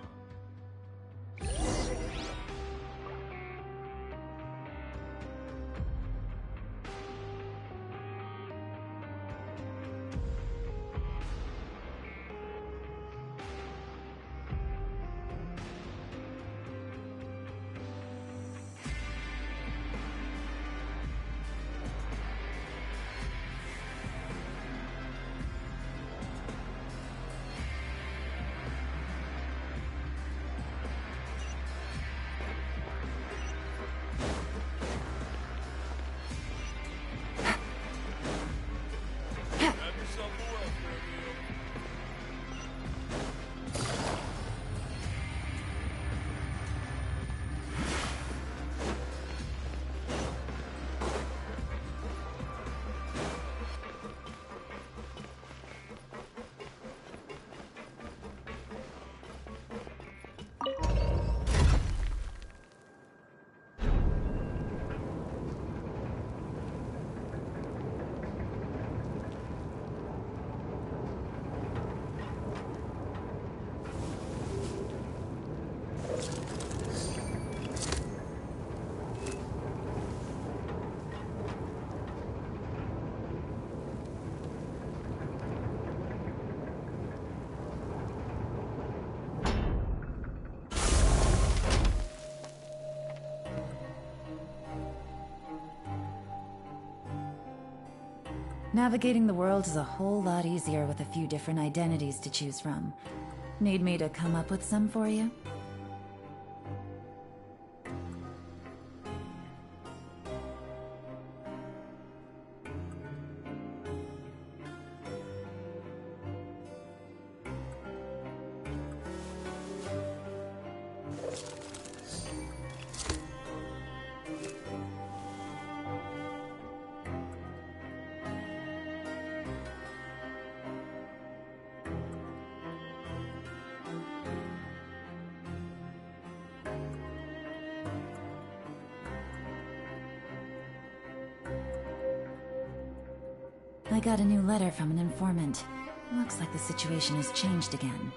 Speaker 1: Navigating the world is a whole lot easier with a few different identities to choose from. Need me to come up with some for you? I got a new letter from an informant. Looks like the situation has changed again.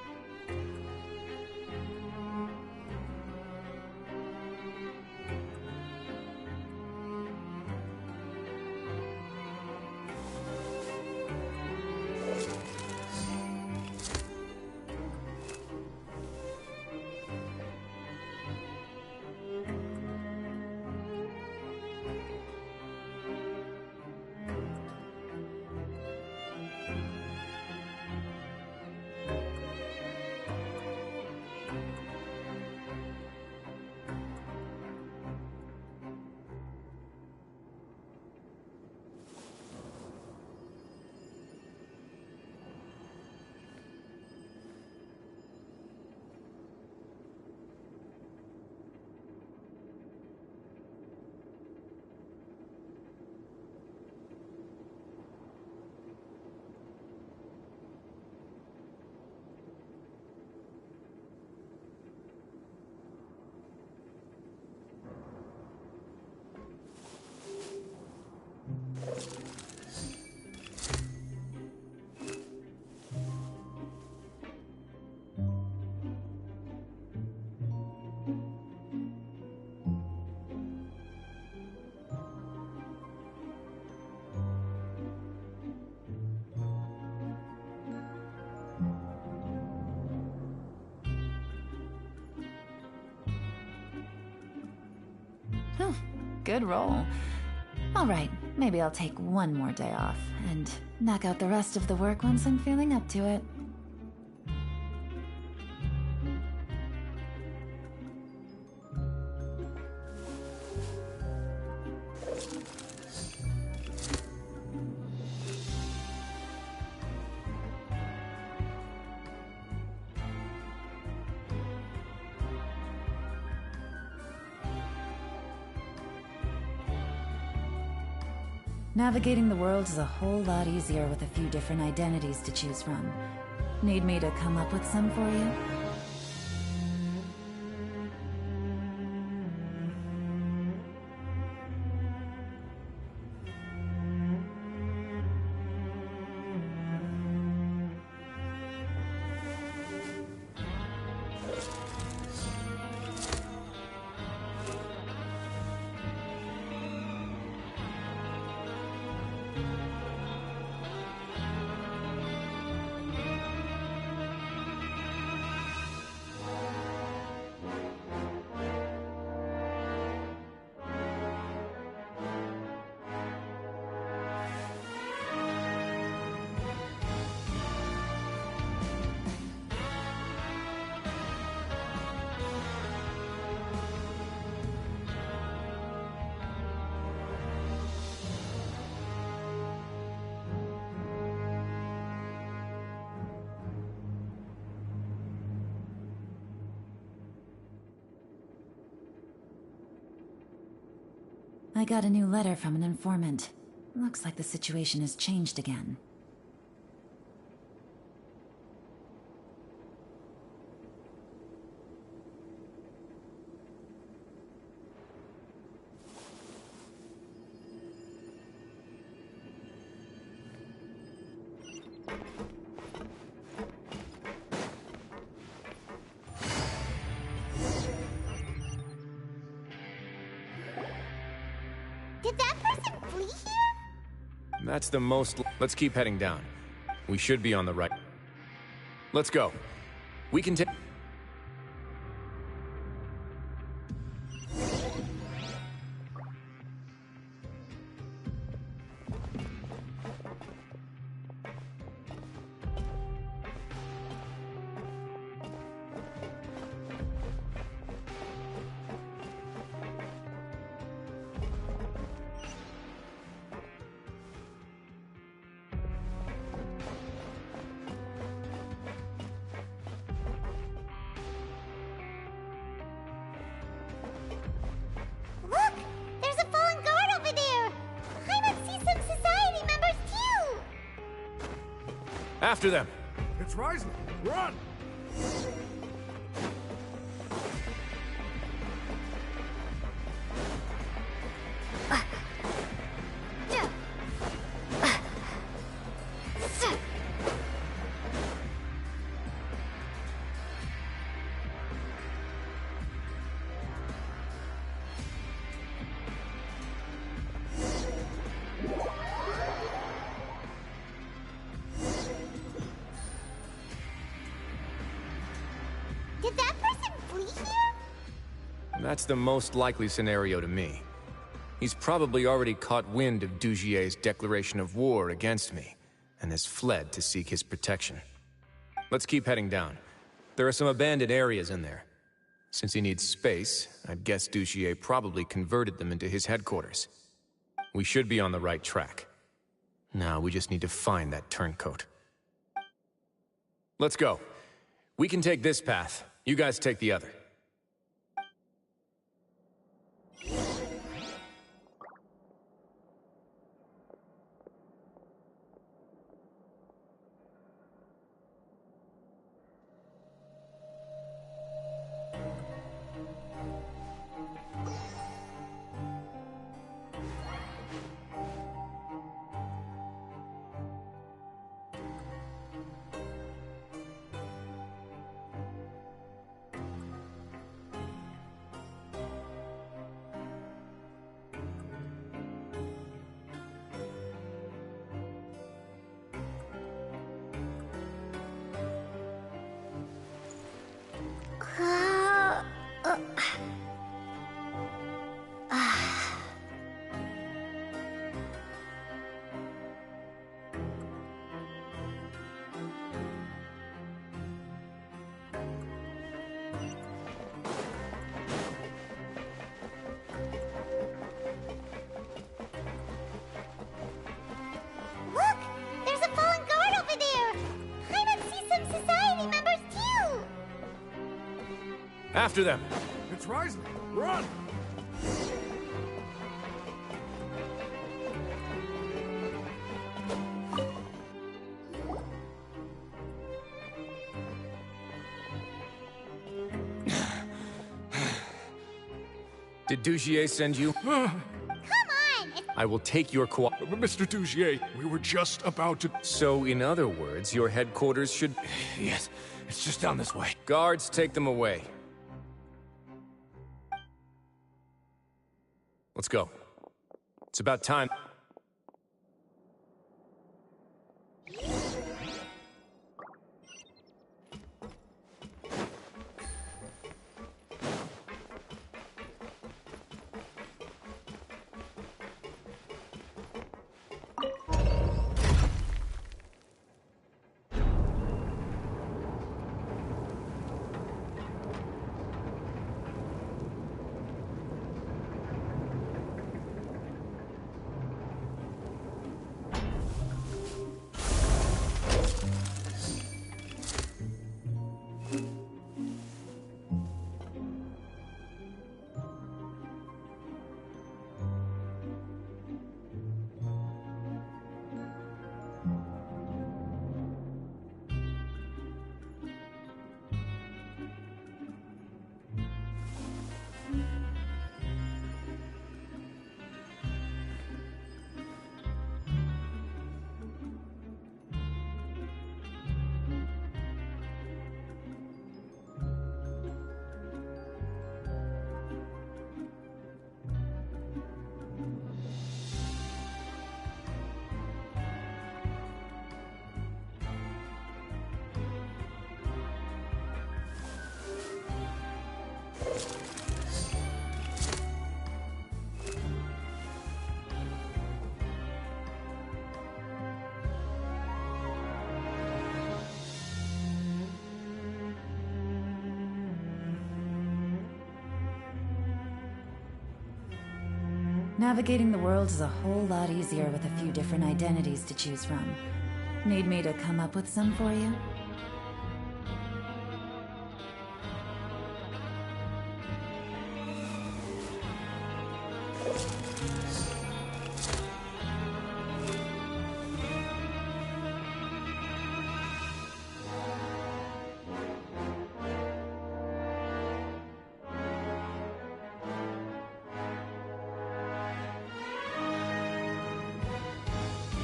Speaker 1: Whew, good roll. Alright, maybe I'll take one more day off, and knock out the rest of the work once I'm feeling up to it. Navigating the world is a whole lot easier with a few different identities to choose from. Need me to come up with some for you? I got a new letter from an informant. Looks like the situation has changed again.
Speaker 2: Did that person flee here?
Speaker 6: That's the most... Let's keep heading down. We should be on the right... Let's go. We can take...
Speaker 2: Look! There's a fallen guard over there! I must see some society members too!
Speaker 6: After them!
Speaker 4: It's rising! Run!
Speaker 2: Did that person flee here?
Speaker 6: That's the most likely scenario to me. He's probably already caught wind of Dugier's declaration of war against me, and has fled to seek his protection. Let's keep heading down. There are some abandoned areas in there. Since he needs space, I'd guess Dugier probably converted them into his headquarters. We should be on the right track. Now we just need to find that turncoat. Let's go. We can take this path. You guys take the other. After them.
Speaker 4: It's rising. Run!
Speaker 6: Did Dugier send you?
Speaker 2: Come on!
Speaker 6: I will take your
Speaker 4: Mr. Dugier, we were just about to...
Speaker 6: So, in other words, your headquarters should...
Speaker 4: Yes, it's just down this way.
Speaker 6: Guards, take them away. Let's go. It's about time.
Speaker 1: Navigating the world is a whole lot easier with a few different identities to choose from. Need me to come up with some for you?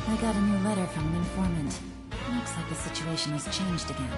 Speaker 1: I got a new letter from an informant. Looks like the situation has changed again.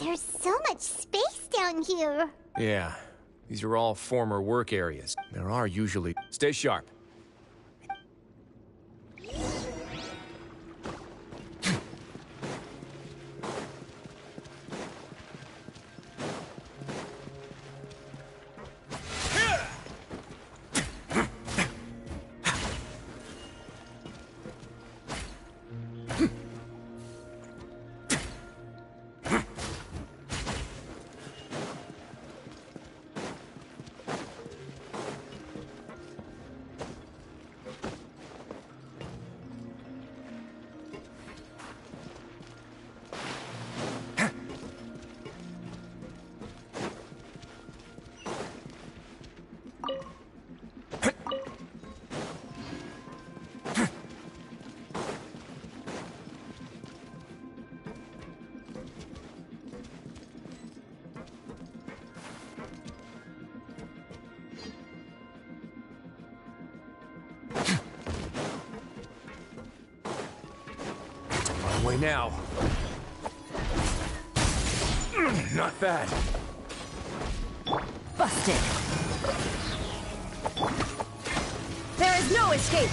Speaker 2: There's so much space down here.
Speaker 6: Yeah, these are all former work areas. There are usually... Stay sharp. Away now. Not bad.
Speaker 15: Busted. There is no escape.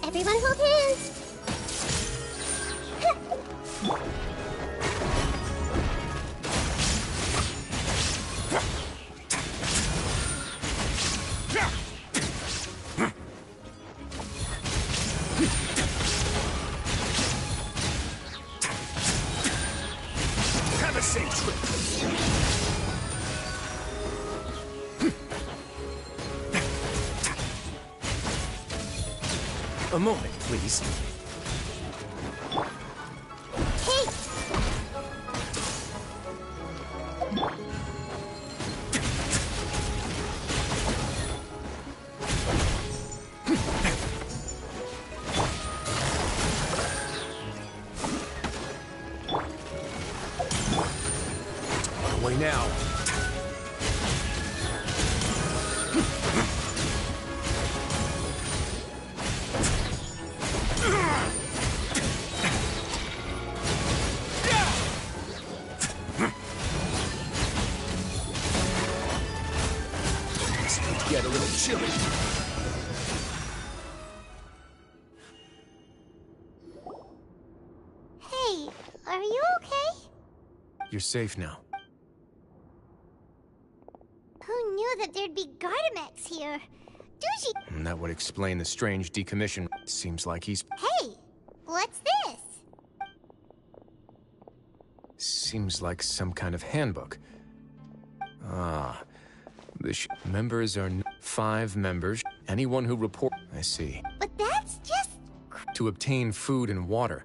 Speaker 2: Everyone hold hands.
Speaker 6: Have a safe trip. A moment, please. Away now. Get a little chilly.
Speaker 2: Hey, are you okay?
Speaker 6: You're safe now.
Speaker 2: Who knew that there'd be Gardamex here? Dougie!
Speaker 6: And that would explain the strange decommission. Seems like he's...
Speaker 2: Hey, what's this?
Speaker 6: Seems like some kind of handbook. Ah. The members are 5 members. Anyone who report... I see.
Speaker 2: But that's just...
Speaker 6: To obtain food and water.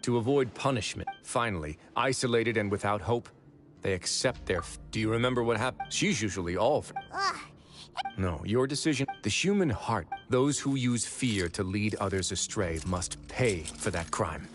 Speaker 6: To avoid punishment. Finally, isolated and without hope, they accept their... Do you remember what happened? She's usually all for... No, your decision. The human heart. Those who use fear to lead others astray must pay for that crime.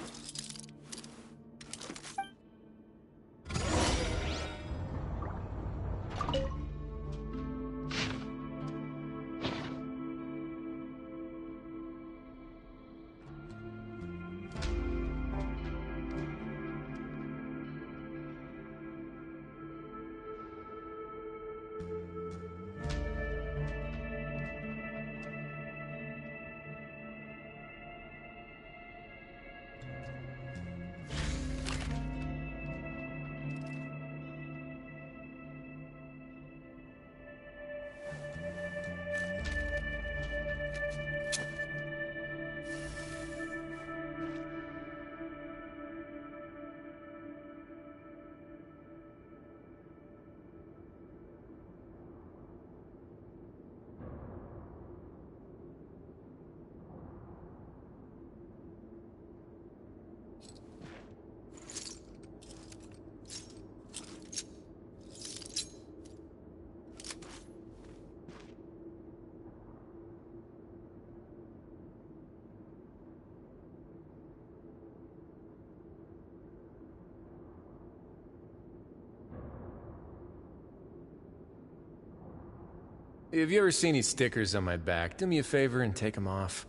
Speaker 6: Have you ever seen these stickers on my back? Do me a favor and take them off.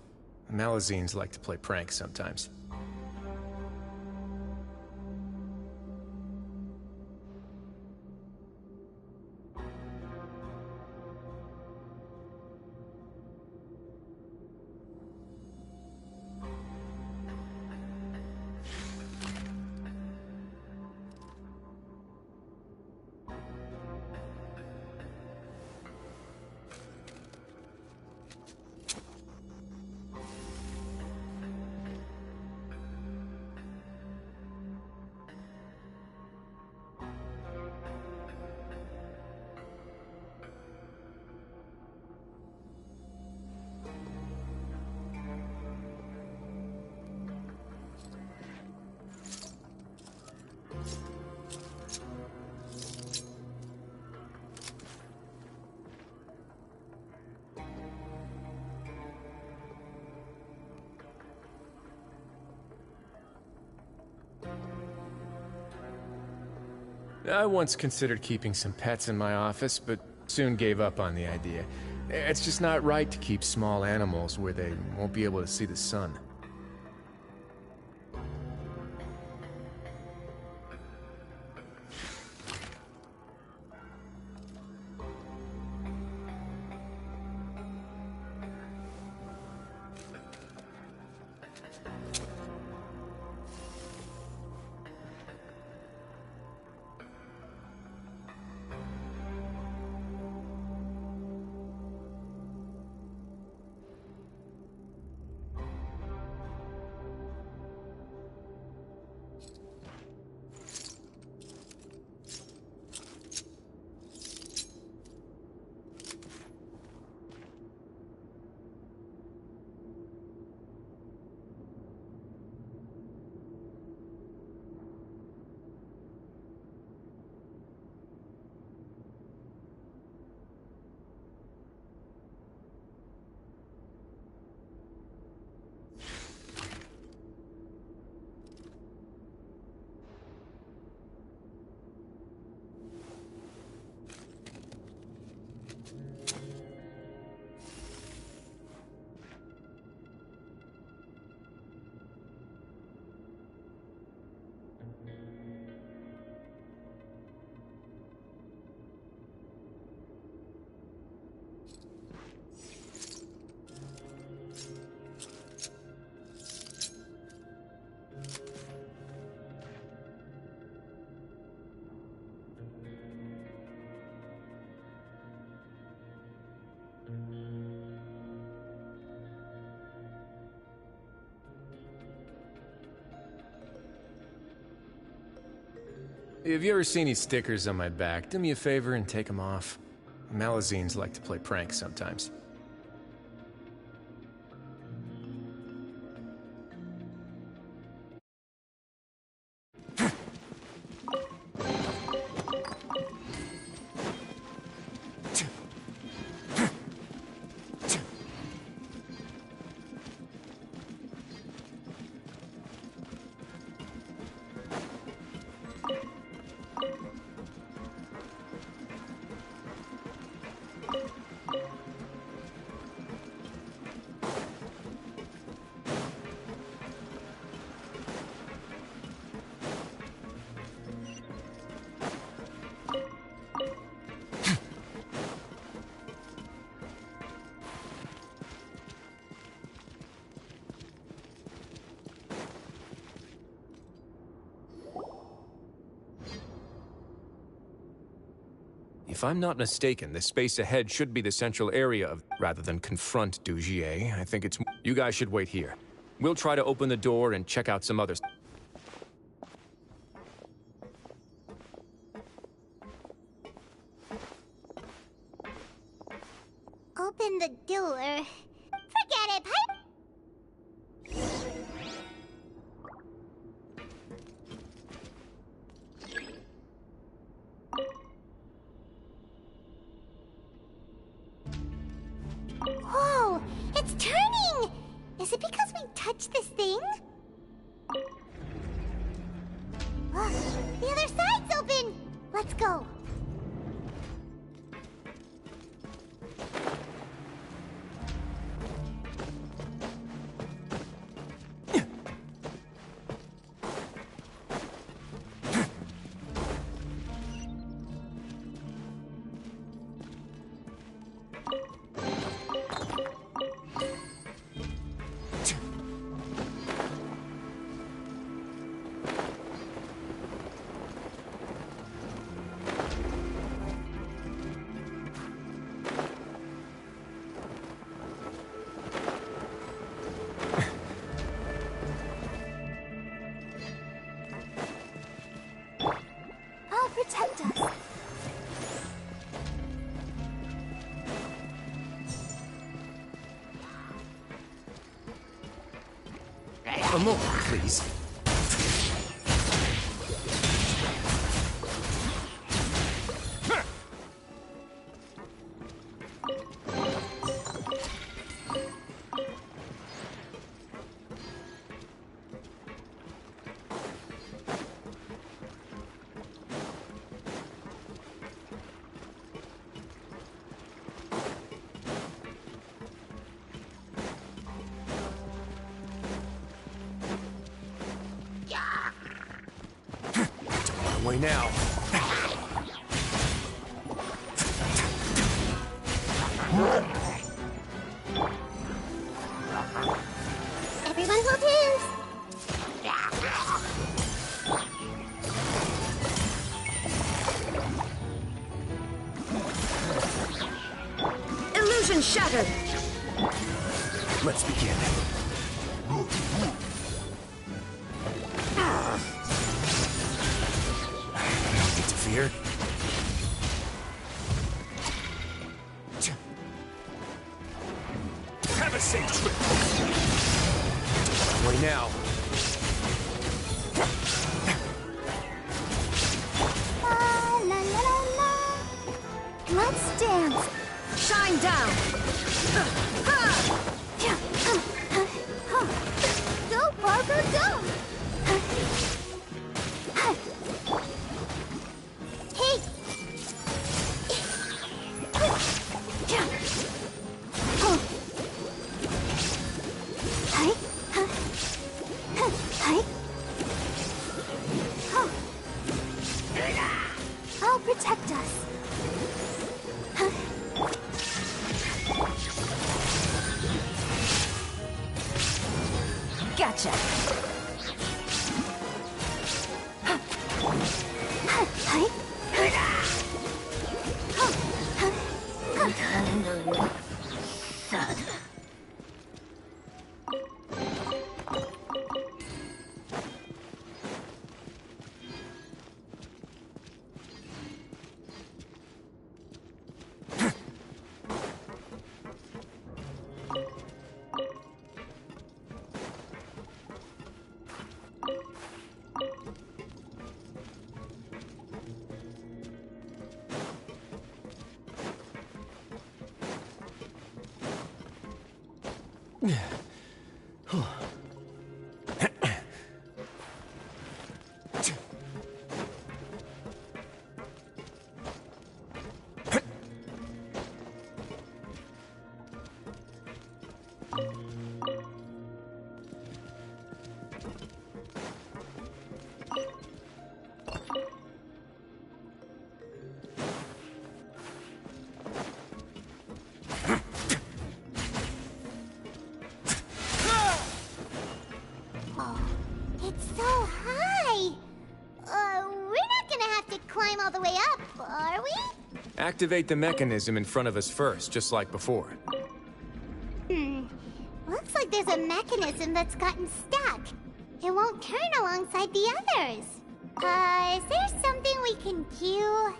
Speaker 6: Malazines like to play pranks sometimes. I once considered keeping some pets in my office, but soon gave up on the idea. It's just not right to keep small animals where they won't be able to see the sun. If you ever see any stickers on my back, do me a favor and take them off. Malazines like to play pranks sometimes. If I'm not mistaken, the space ahead should be the central area of... Rather than confront Dugier, I think it's... You guys should wait here. We'll try to open the door and check out some others.
Speaker 2: Open the door. Forget it, Pipe! Whoa! It's turning! Is it because we touched this thing? Look, the other side's open! Let's go! Protect us.
Speaker 6: A moment, please. Way now.
Speaker 2: Everyone hold hands.
Speaker 15: Illusion shattered.
Speaker 6: Let's begin. Interfere. Have a safe trip. Way now.
Speaker 2: La, la, la, la. Let's dance.
Speaker 15: Shine down.
Speaker 2: Go, Parker, go! Hey! I'll protect us.
Speaker 15: Gotcha.
Speaker 2: It's so high! We're not gonna have to climb all the way up, are we?
Speaker 6: Activate the mechanism in front of us first, just like before.
Speaker 2: Looks like there's a mechanism that's gotten stuck. It won't turn alongside the others. Is there something we can do?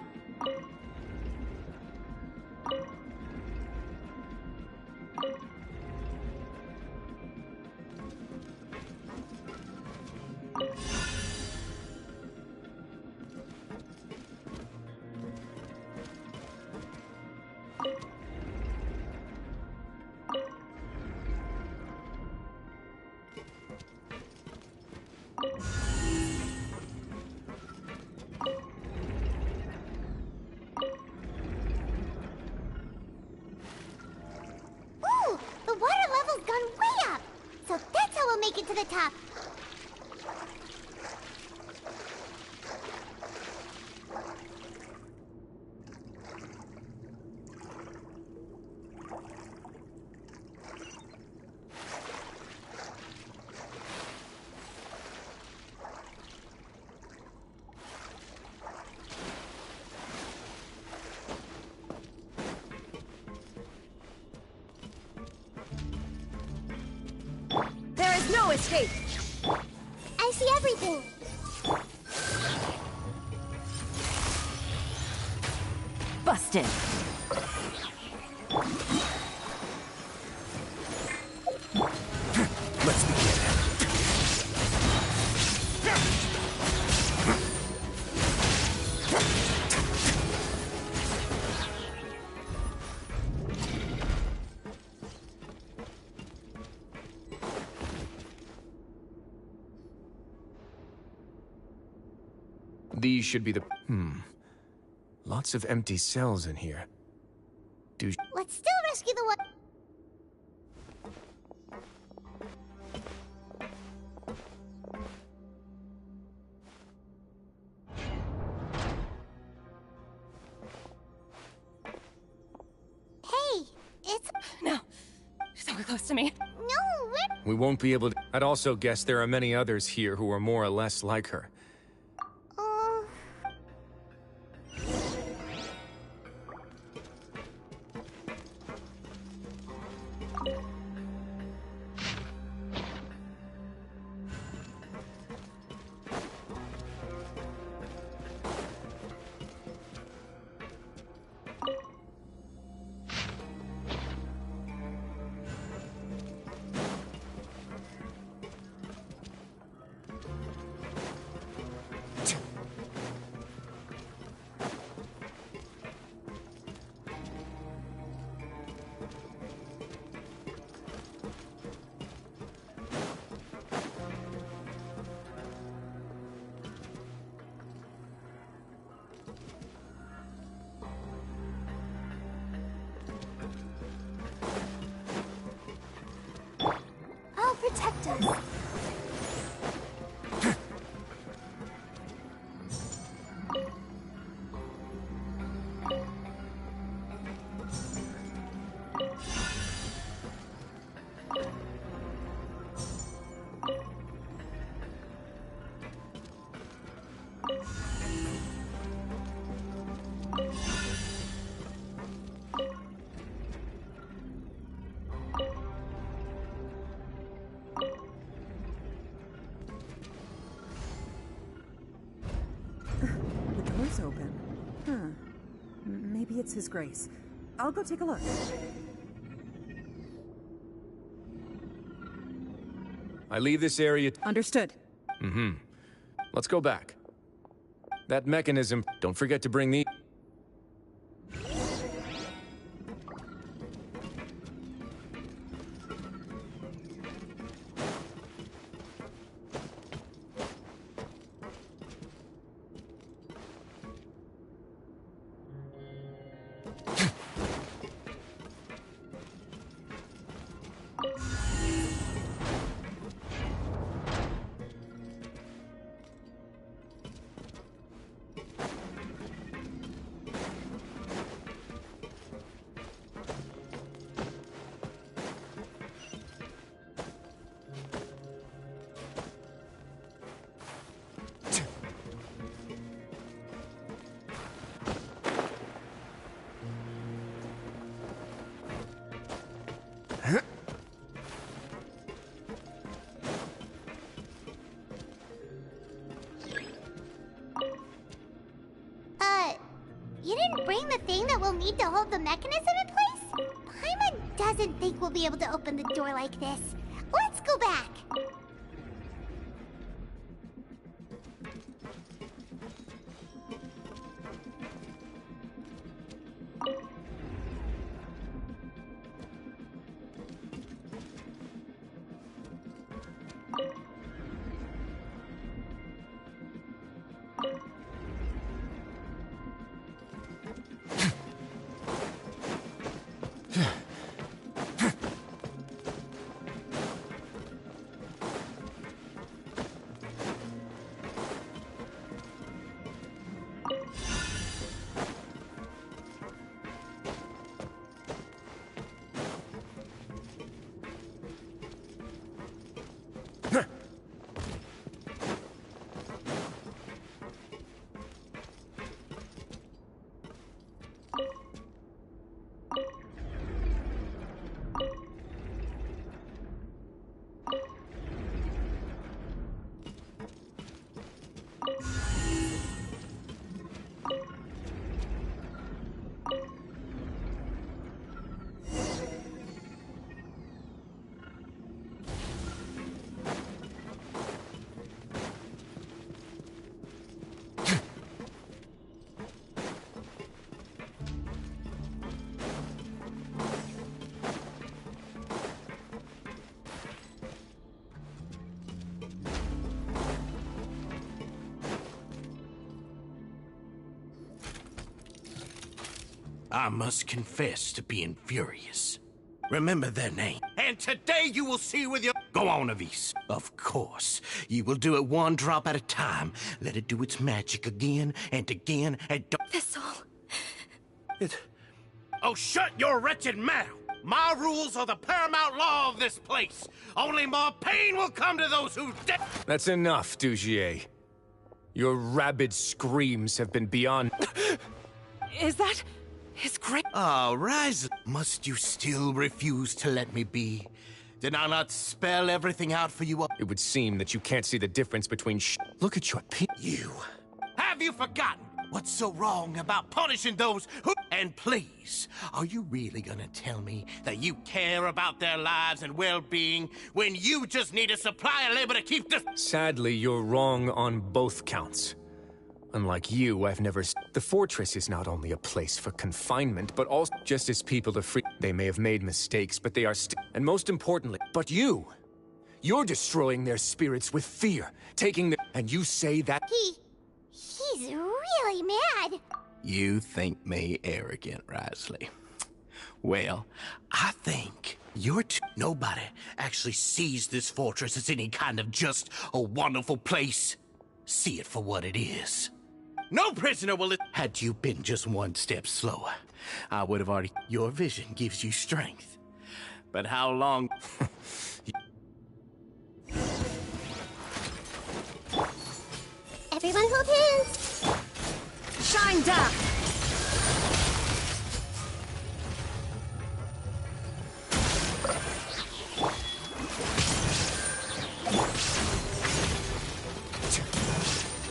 Speaker 2: Ooh, the water level's gone way up. So that's how we'll make it to the top.
Speaker 15: There is no escape.
Speaker 2: I see everything.
Speaker 15: Busted.
Speaker 6: Let's begin. These should be the... Lots of empty cells in here.
Speaker 2: Let's still rescue the one. Hey, it's...
Speaker 8: No. So close to me.
Speaker 2: No, we're...
Speaker 6: We won't be able to... I'd also guess there are many others here who are more or less like her.
Speaker 2: Protect us.
Speaker 16: The door's open. Huh. Maybe it's His Grace. I'll go take a look.
Speaker 6: I leave this area...
Speaker 16: Understood.
Speaker 6: Let's go back. That mechanism... Don't forget to bring the...
Speaker 2: You didn't bring the thing that we'll need to hold the mechanism in place? Paimon doesn't think we'll be able to open the door like this. Let's go back.
Speaker 9: I must confess to being furious. Remember their name. And today you will see with your... Go on, Avis. Of course. You will do it one drop at a time. Let it do its magic again and again and...
Speaker 15: Thistle.
Speaker 9: Oh, shut your wretched mouth! My rules are the paramount law of this place. Only more pain will come to those who...
Speaker 6: That's enough, Dugier. Your rabid screams have been beyond...
Speaker 12: Is that... his great...
Speaker 9: Ah, Rise. Must you still refuse to let me be? Did I not spell everything out for you?
Speaker 6: It would seem that you can't see the difference between Look at your
Speaker 9: You. Have you forgotten what's so wrong about punishing those who... And please, are you really gonna tell me that you care about their lives and well-being when you just need a supply of labor to keep this...
Speaker 6: Sadly, you're wrong on both counts. Unlike you, I've never... The fortress is not only a place for confinement, but also just as people are free. They may have made mistakes, but they are still... And most importantly, but you! You're destroying their spirits with fear, taking the... And you say that...
Speaker 2: He's really mad.
Speaker 9: You think me arrogant, Risley. Well, I think you're nobody actually sees this fortress as any kind of just a wonderful place. See it for what it is. No prisoner will... Had you been just one step slower, I would have already... Your vision gives you strength. But how long...
Speaker 2: Everyone hold hands.
Speaker 15: Shine down.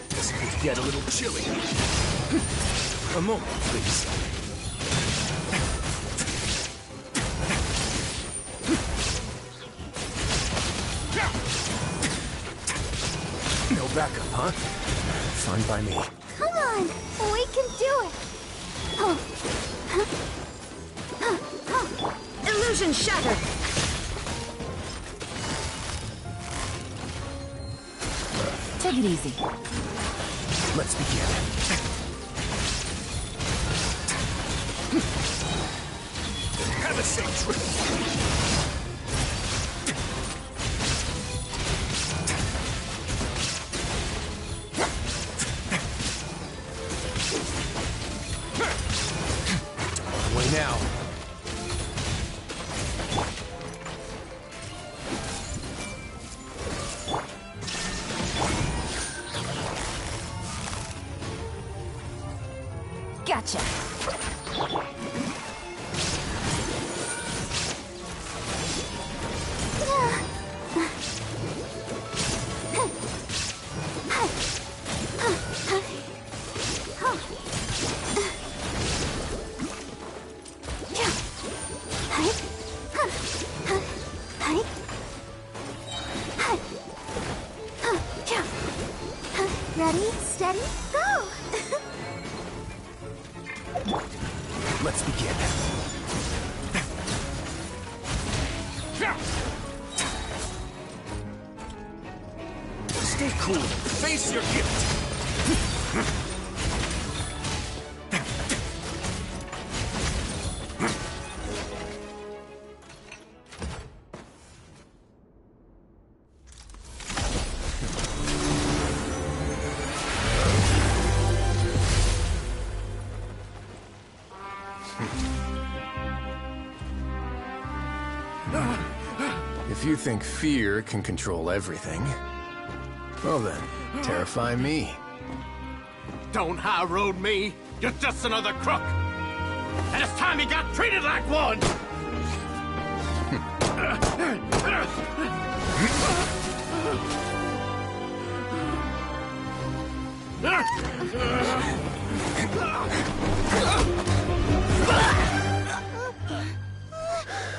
Speaker 6: This could get a little chilly. A moment, please. No backup, huh? Fine by me.
Speaker 2: Come on, we can do it.
Speaker 15: Illusion shattered.
Speaker 1: Take it easy.
Speaker 6: Let's begin. Have a safe trip. Now.
Speaker 1: Gotcha.
Speaker 6: Let's begin. Stay cool. Face your gift. If you think fear can control everything, well then, terrify me.
Speaker 9: Don't high road me. You're just another crook. And it's time you got treated like one.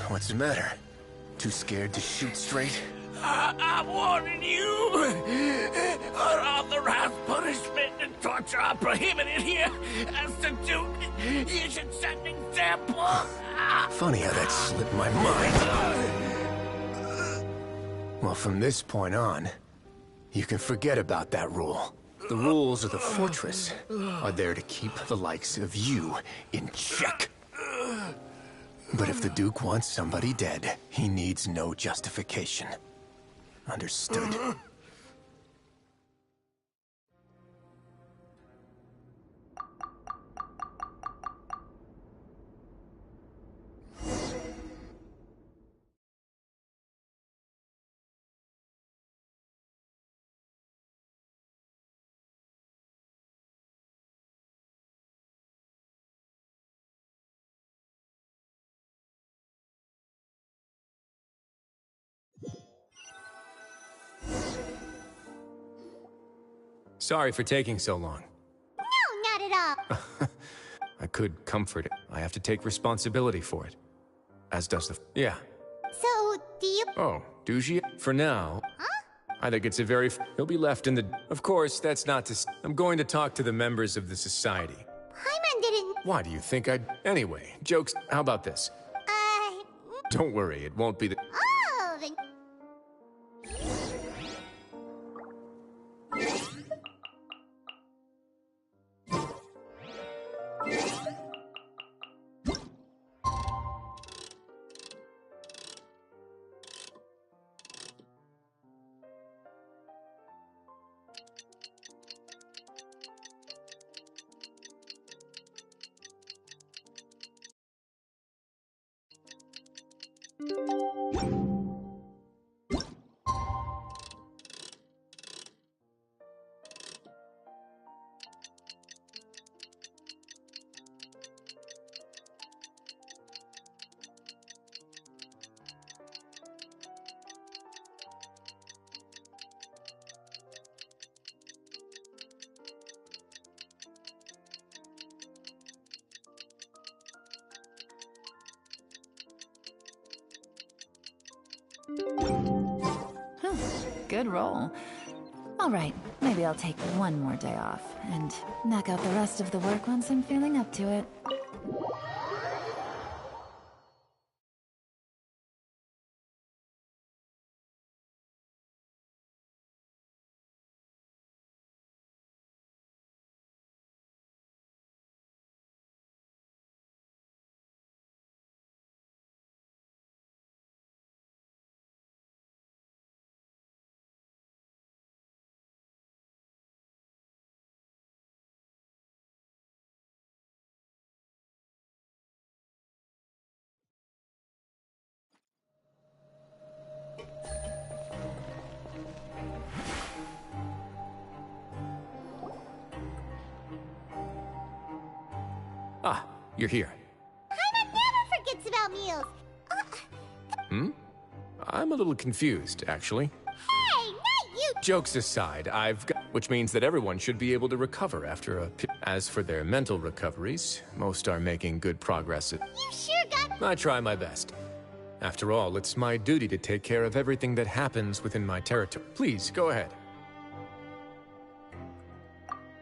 Speaker 6: What's the matter? Too scared to shoot straight?
Speaker 9: I'm warning you. Unauthorized punishment and torture are prohibited here. As the Duke, you should set an example.
Speaker 6: Funny how that slipped my mind. Well, from this point on, you can forget about that rule. The rules of the fortress are there to keep the likes of you in check. But if the Duke wants somebody dead, he needs no justification. Understood? Sorry for taking so long.
Speaker 2: No, not at all.
Speaker 6: I could comfort it. I have to take responsibility for it. As does the... Yeah.
Speaker 2: So, do you...
Speaker 6: Oh, Duji? For now...
Speaker 2: Huh?
Speaker 6: I think it's a very... He'll be left in the... Of course, that's not to... I'm going to talk to the members of the society.
Speaker 2: Paimon didn't...
Speaker 6: Why do you think I'd... Anyway, jokes... How about this? Don't worry, it won't be the...
Speaker 2: Oh, then...
Speaker 1: Good roll. All right, maybe I'll take one more day off and knock out the rest of the work once I'm feeling up to it.
Speaker 6: Ah, you're here.
Speaker 2: Paimon never forgets about meals.
Speaker 6: I'm a little confused, actually.
Speaker 2: Hey, not you!
Speaker 6: Jokes aside, I've got... Which means that everyone should be able to recover after a... As for their mental recoveries, most are making good progress at...
Speaker 2: You sure got...
Speaker 6: I try my best. After all, it's my duty to take care of everything that happens within my territory. Please, go ahead.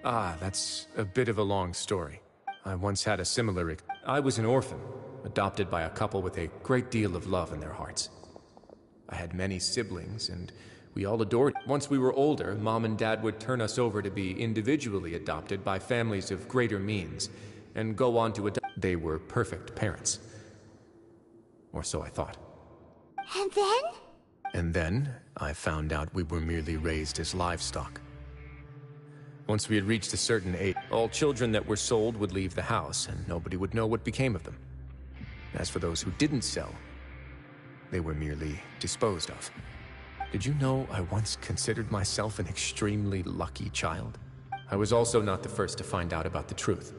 Speaker 6: Ah, that's a bit of a long story. I once had a similar I was an orphan, adopted by a couple with a great deal of love in their hearts. I had many siblings, and we all adored. Once we were older, Mom and Dad would turn us over to be individually adopted by families of greater means, and go on to adopt. They were perfect parents. Or so I thought.
Speaker 2: And then?
Speaker 6: And then, I found out we were merely raised as livestock. Once we had reached a certain age, all children that were sold would leave the house, and nobody would know what became of them. As for those who didn't sell, they were merely disposed of. Did you know I once considered myself an extremely lucky child? I was also not the first to find out about the truth.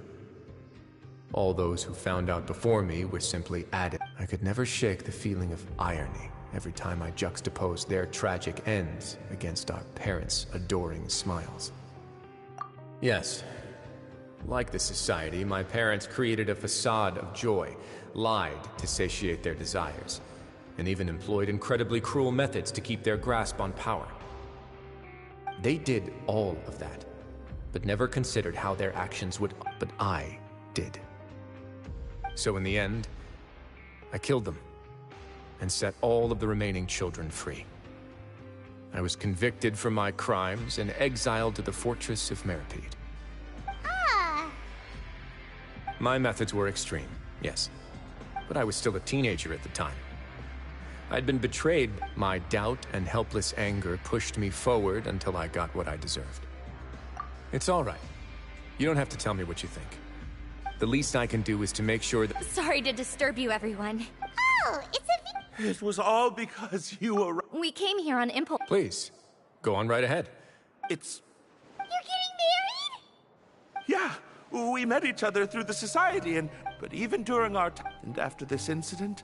Speaker 6: All those who found out before me were simply added. I could never shake the feeling of irony every time I juxtaposed their tragic ends against our parents' adoring smiles. Yes, like the society, my parents created a facade of joy, lied to satiate their desires, and even employed incredibly cruel methods to keep their grasp on power. They did all of that, but never considered how their actions would. But I did. So in the end, I killed them and set all of the remaining children free. I was convicted for my crimes and exiled to the fortress of Meripede.
Speaker 2: Ah!
Speaker 6: My methods were extreme, yes, but I was still a teenager at the time. I'd been betrayed. My doubt and helpless anger pushed me forward until I got what I deserved. It's all right. You don't have to tell me what you think. The least I can do is to make sure that—
Speaker 17: Sorry to disturb you, everyone.
Speaker 2: Oh, it's a...
Speaker 5: It was all because you were...
Speaker 17: We came here on impulse.
Speaker 6: Please, go on right ahead.
Speaker 5: It's...
Speaker 2: You're getting married?
Speaker 5: Yeah, we met each other through the society, but even during our time and after this incident...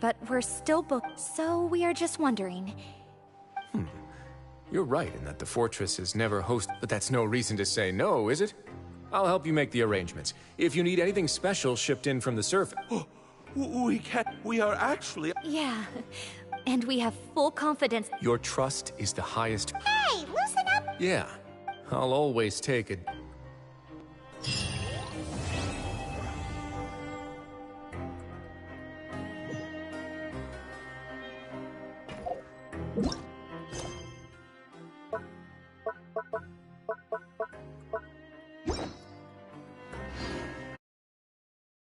Speaker 17: But we're still booked, so we are just wondering.
Speaker 6: You're right in that the fortress has never hosted, but that's no reason to say no, is it? I'll help you make the arrangements. If you need anything special shipped in from the surface.
Speaker 5: We can't. We are actually...
Speaker 17: Yeah, and we have full confidence.
Speaker 6: Your trust is the highest.
Speaker 2: Hey, loosen up!
Speaker 6: Yeah, I'll always take it.